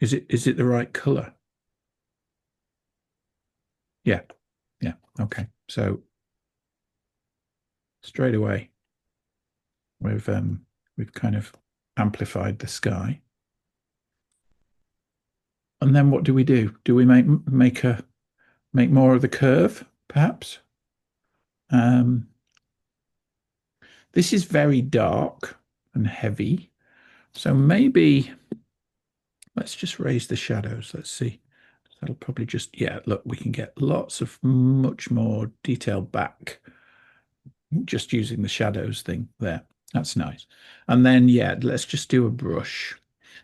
Is it the right color? Yeah. Okay. So straight away, we've kind of amplified the sky. And then what do we do? Do we make more of the curve, perhaps? This is very dark and heavy, so maybe let's just raise the shadows. Let's see. That'll probably just, yeah, look, we can get lots of much more detail back just using the shadows thing there. That's nice. And then, yeah, let's just do a brush.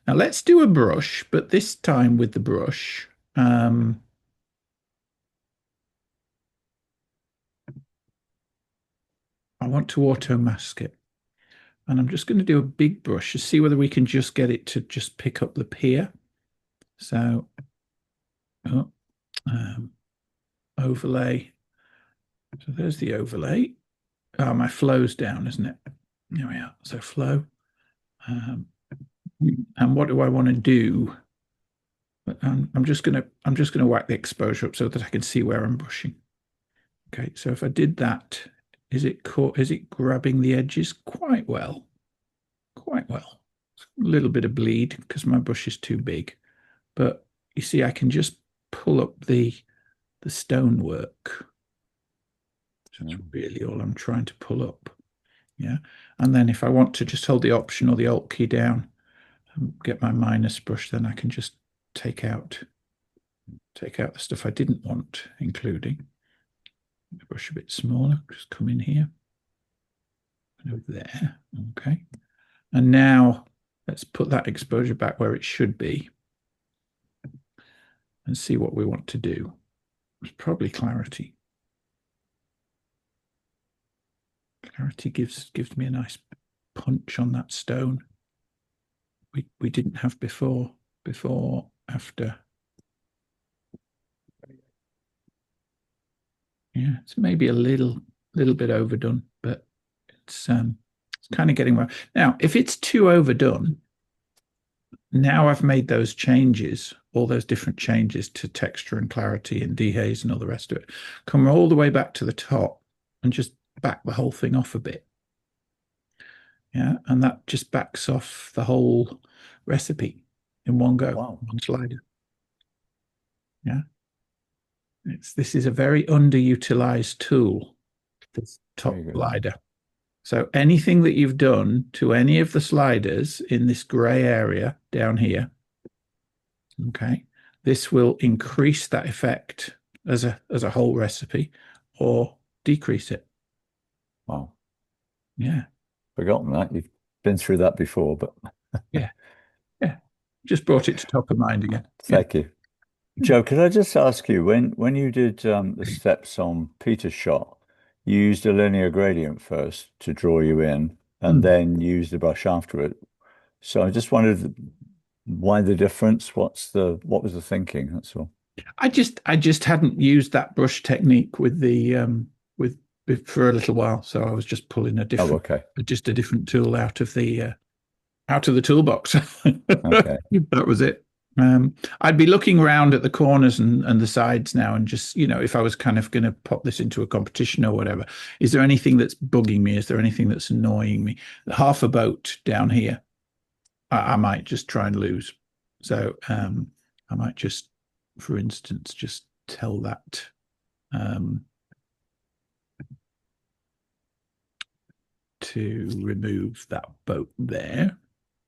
Now let's do a brush, but this time with the brush, I want to auto mask it. And I'm just going to do a big brush to see whether we can just get it to just pick up the pier. So, overlay. So there's the overlay. Oh, my flow's down, isn't it? There we are. So flow. And what do I want to do? I'm just gonna whack the exposure up so that I can see where I'm brushing. Okay, so if I did that, is it grabbing the edges quite well? Quite well. A little bit of bleed because my brush is too big, but you see, I can just pull up the stonework. That's really all I'm trying to pull up. Yeah, and then if I want to just hold the Option or the Alt key down and get my minus brush, then I can just take out the stuff I didn't want, including the brush a bit smaller. Just come in here and over there. Okay, and now let's put that exposure back where it should be. and see what we want to do. It's probably clarity. Clarity gives me a nice punch on that stone. We didn't have before, after. Yeah, it's maybe a little bit overdone, but it's kind of getting well. Now, if it's too overdone, now I've made those changes, all those different changes to texture and clarity and dehaze and all the rest of it, come all the way back to the top and just back the whole thing off a bit. Yeah, and that just backs off the whole recipe in one go, one slider. Yeah. This is a very underutilized tool, this top slider. So anything that you've done to any of the sliders in this gray area down here, okay, this will increase that effect as a whole recipe or decrease it. Wow. Yeah. Forgotten that. You've been through that before, but yeah. Just brought it to top of mind again. Thank you. Joe, could I just ask you, when you did the steps on Peter's shot, you used a linear gradient first to draw you in, and then used the brush after it. So I just wondered why the difference? What was the thinking? That's all. I just hadn't used that brush technique with the for a little while, so I was just pulling a different, just a different tool out of the toolbox. Okay. That was it. I'd be looking around at the corners and the sides now, and just, if I was kind of going to pop this into a competition or whatever, is there anything that's bugging me? Is there anything that's annoying me? Half a boat down here, I might just try and lose. So I might just, for instance, just tell that to remove that boat there.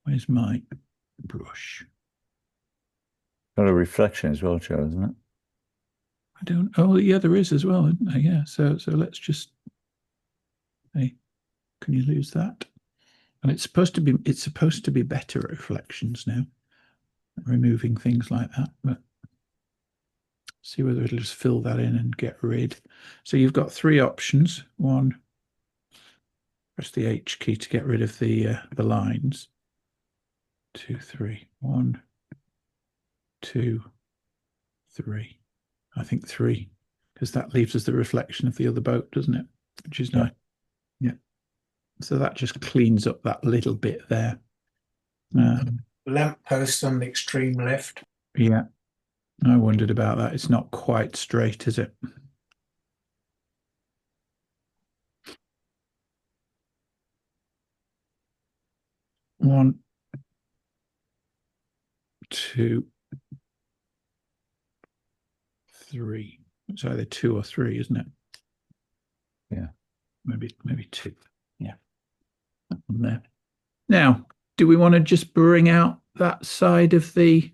Where's my brush? Got a reflection as well, Joe, isn't it? I don't. Oh, yeah, there is as well, isn't there? Yeah. So let's just. Hey, can you lose that? And it's supposed to be better at reflections now, removing things like that. But see whether it'll just fill that in and get rid. So you've got three options. One, press the H key to get rid of the lines. 2, 3. 1, 2, 3. I think 3, because that leaves us the reflection of the other boat, doesn't it? Which is nice. Yeah. So that just cleans up that little bit there. Lamp post on the extreme left. Yeah. I wondered about that. It's not quite straight, is it? One, 2, 3. It's either 2 or 3, isn't it? Yeah. Maybe 2. Yeah. There. Now, do we want to just bring out that side of the?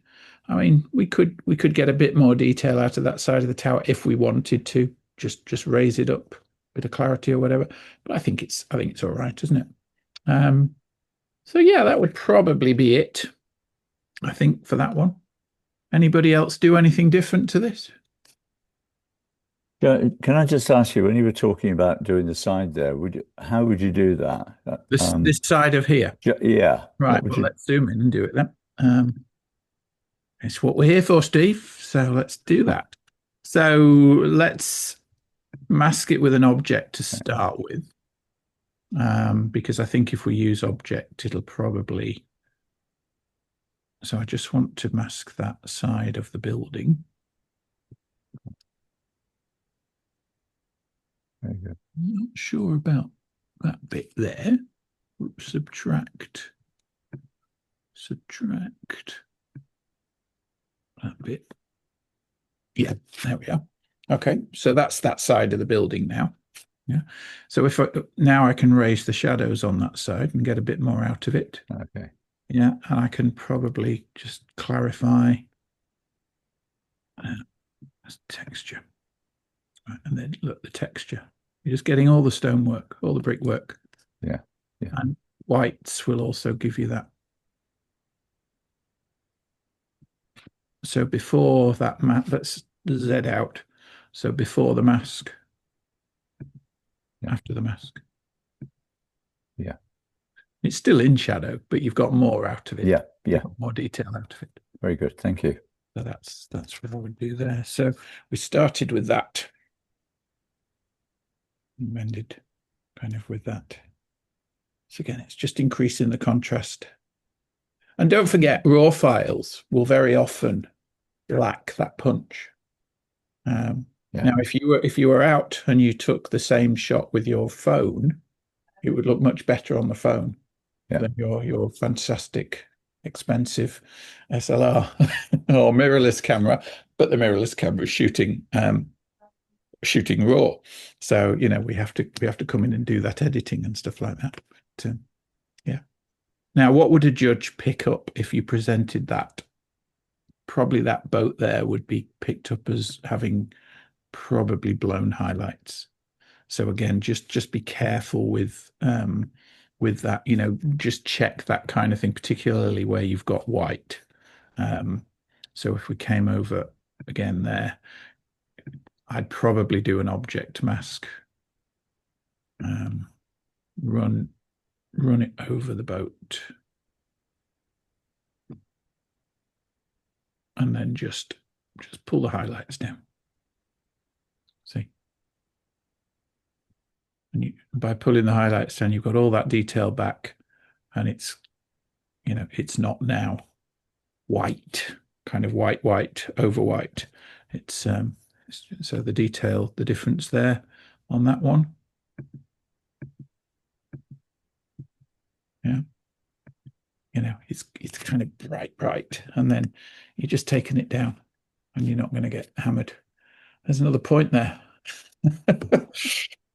I mean, we could get a bit more detail out of that side of the tower if we wanted to. Just raise it up, bit of clarity or whatever. But I think it's all right, isn't it? So yeah, that would probably be it, I think, for that one. Anybody else do anything different to this? Yeah, can I just ask you, when you were talking about doing the side there, how would you do that? This side of here? Yeah. Right, well, let's zoom in and do it then. It's what we're here for, Steve. So let's do that. So let's mask it with an object to start with. Because I think if we use object, it'll probably. So I just want to mask that side of the building. Very good. I'm not sure about that bit there. Subtract that bit. Yeah, there we are. Okay, so that's that side of the building now. Yeah. So now I can raise the shadows on that side and get a bit more out of it. Okay. Yeah, and I can probably just clarify texture. Right, and then look, the texture. You're just getting all the stonework, all the brickwork. Yeah. Yeah. And whites will also give you that. So before that let's Z out. So before the mask, after the mask. Yeah. It's still in shadow, but you've got more out of it. Yeah, yeah. More detail out of it. Very good. Thank you. So that's what I would do there. So we started with that. And ended kind of with that. So again, it's just increasing the contrast. And don't forget, raw files will very often lack that punch. Now, if you were out and you took the same shot with your phone, it would look much better on the phone than your fantastic, expensive SLR or mirrorless camera. But the mirrorless camera is shooting raw, so we have to come in and do that editing and stuff like that. But, yeah. Now, what would a judge pick up if you presented that? Probably that boat there would be picked up as having probably blown highlights. So again, just be careful with that. Just check that kind of thing, particularly where you've got white. So if we came over again there, I'd probably do an object mask. Run it over the boat. And then just pull the highlights down. See? And by pulling the highlights down, you've got all that detail back, and it's not now white, kind of white over white. It's so the detail, the difference there on that one. Yeah. It's kind of bright, and then you're just taking it down, and you're not going to get hammered. There's another point there.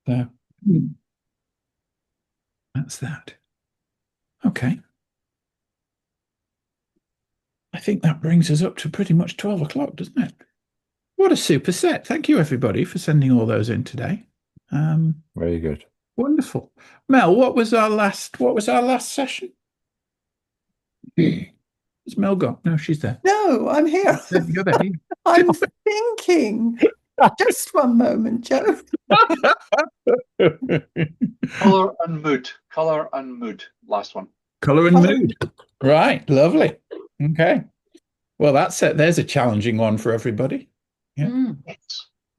So that's that. Okay. I think that brings us up to pretty much 12 o'clock, doesn't it? What a super set. Thank you, everybody, for sending all those in today. Very good. Wonderful. Mel, what was our last session? Is Mel gone? No, she's there. No, I'm here. You're there. I'm thinking. Just one moment, Joe. Color and mood. Color and mood. Last one. Color and mood. Right. Lovely. Okay. Well, that's it. There's a challenging one for everybody. Yeah.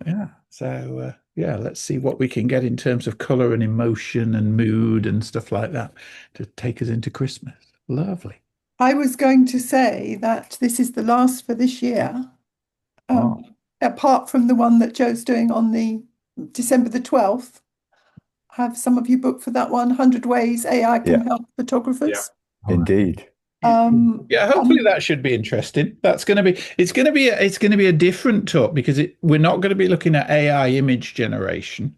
Yeah. So, let's see what we can get in terms of color and emotion and mood and stuff like that to take us into Christmas. Lovely. I was going to say that this is the last for this year. Apart from the one that Joe's doing on the December the 12th. Have some of you booked for that one? 100 Ways AI Can Help Photographers. Yeah. Indeed. Hopefully that should be interesting. It's going to be a different talk, because we're not going to be looking at AI image generation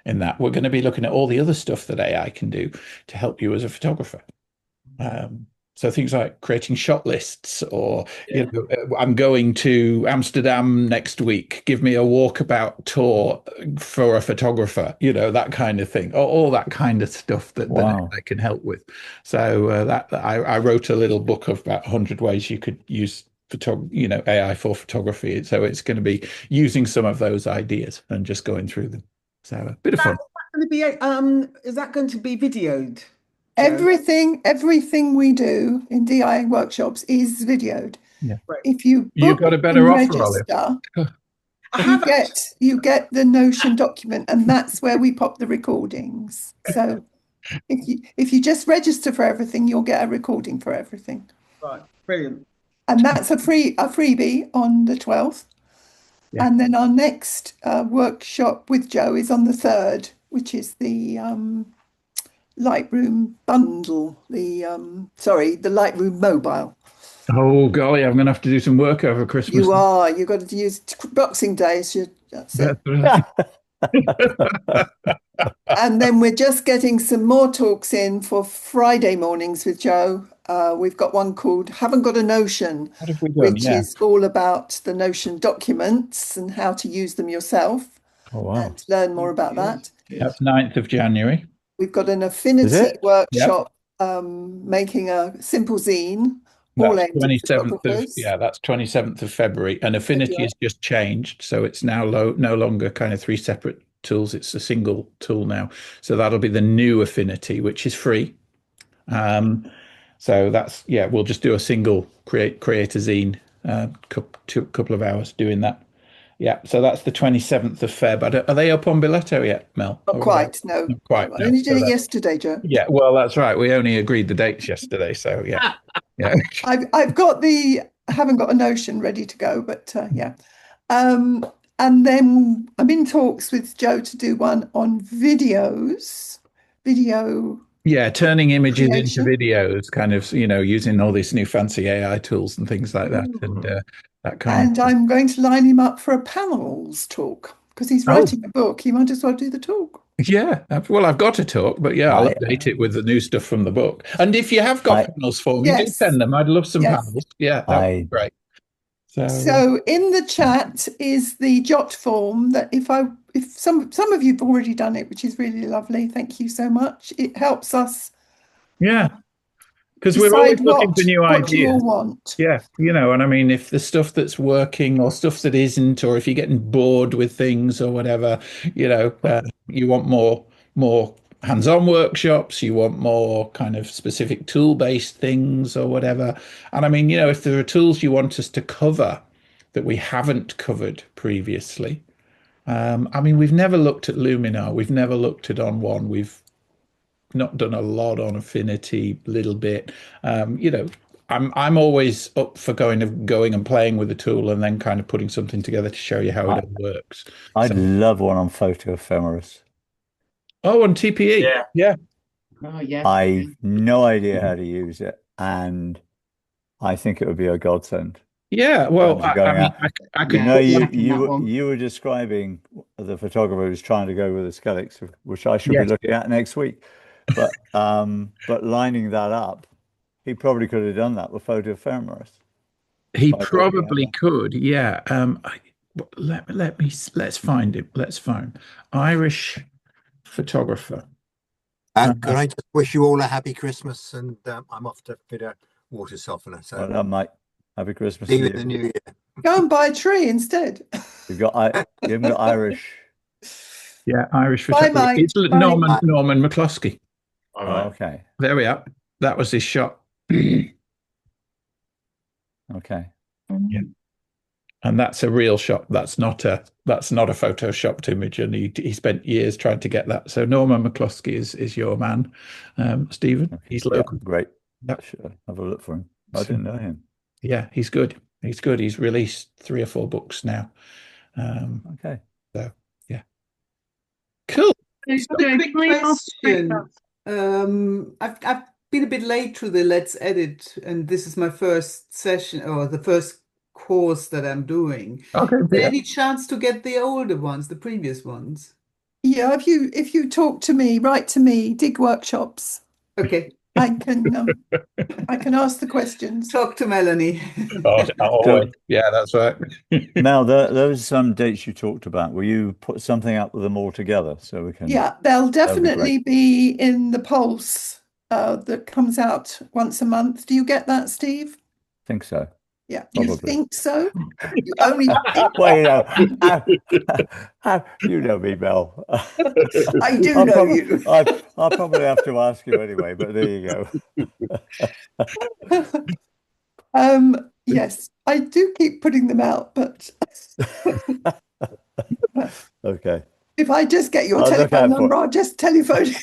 in that. We're going to be looking at all the other stuff that AI can do to help you as a photographer. So things like creating shot lists, or I'm going to Amsterdam next week. Give me a walkabout tour for a photographer. That kind of thing, all that kind of stuff that I can help with. So that I wrote a little book of about 100 ways you could use AI for photography. So it's going to be using some of those ideas and just going through them. So a bit of fun. Is that going to be videoed? Everything we do in DI workshops is videoed. Yeah. If you got a better offer, you get the Notion document, and that's where we pop the recordings. So if you just register for everything, you'll get a recording for everything. Right, brilliant. And that's a freebie on the 12th. Yeah. And then our next workshop with Joe is on the 3rd, which is the Lightroom bundle, the Lightroom mobile. Oh golly, I'm going to have to do some work over Christmas. You are. You've got to use Boxing Day. So that's it. And then we're just getting some more talks in for Friday mornings with Joe. We've got one called Haven't Got a Notion, which is all about the Notion documents and how to use them yourself. Oh, wow. And learn more about that. That's 9th of January. We've got an affinity workshop making a simple zine All That's end 27th of, photographers. yeah, that's 27th of February. And Affinity has just changed. So it's now no longer kind of 3 separate tools. It's a single tool now. So that'll be the new Affinity, which is free. So that's, yeah, we'll just do a single create a zine, couple of hours doing that. Yeah, so that's the 27th of Feb. Are they up on Billetto yet, Mel? Not quite, no. Not quite. I only did it yesterday, Joe. Yeah, well, that's right. We only agreed the dates yesterday, so yeah. Yeah. I haven't got a Notion ready to go, but yeah. And then I'm in talks with Joe to do one on video. Yeah, turning images into videos, kind of, using all these new fancy AI tools and things like that, and that kind. And I'm going to line him up for a panels talk because he's writing a book. He might as well do the talk. Yeah, well, I've got a talk, but yeah, I'll update it with the new stuff from the book. And if you have got panels for me, do send them. I'd love some panels. Yeah, that would be great. So in the chat is the jot form that if some of you've already done it, which is really lovely. Thank you so much. It helps us. Yeah. Because we're always looking for new ideas. What you all want. Yeah, and I mean, if the stuff that's working or stuff that isn't, or if you're getting bored with things or whatever, you want more hands-on workshops, you want more kind of specific tool-based things or whatever. And I mean, if there are tools you want us to cover that we haven't covered previously, I mean, we've never looked at Luminar, we've never looked at On1, we've not done a lot on Affinity, little bit. I'm always up for going and playing with the tool and then kind of putting something together to show you how it all works. I'd love one on photo ephemeris. Oh, on TPE. Yeah. Oh, yeah. I've no idea how to use it, and I think it would be a godsend. Yeah, well, I could. You were describing the photographer who's trying to go with the Skelix, which I should be looking at next week. But lining that up, he probably could have done that with photo ephemeris. He probably could, yeah. Let's find him. Let's find Irish photographer. Can I just wish you all a happy Christmas? And I'm off to fit a water softener. So well, mate, happy Christmas. See you in the new year. Go and buy a tree instead. You've got Irish. Yeah, Irish Bye, photographer. Mike. It's Norman McCluskey. All right. Okay. There we are. That was his shot. Okay. Yeah. And that's a real shot. That's not a photoshopped image, and he spent years trying to get that. So Norman McCluskey is your man, Stephen. Okay. He's local. Yeah, great. Yep. Sure. Have a look for him. I didn't know him. Yeah, he's good. He's good. He's released 3 or 4 books now. Okay. So yeah. Cool. Quick question. I've been a bit late to the Let's Edit, and this is my first session or the first course that I'm doing. Okay. Is there any chance to get the older ones, the previous ones? Yeah, if you talk to me, write to me, dig workshops. Okay. I can ask the questions. Talk to Melanie. Yeah, that's right. Mel, those dates you talked about, will you put something up with them all together so we can? Yeah, they'll definitely be in the Pulse that comes out once a month. Do you get that, Steve? I think so. Yeah, probably. You think so? You only think. Well, you know me, Mel. I do know you. I'll probably have to ask you anyway, but there you go. Yes, I do keep putting them out, but okay. If I just get your telephone number, I'll just telephone you.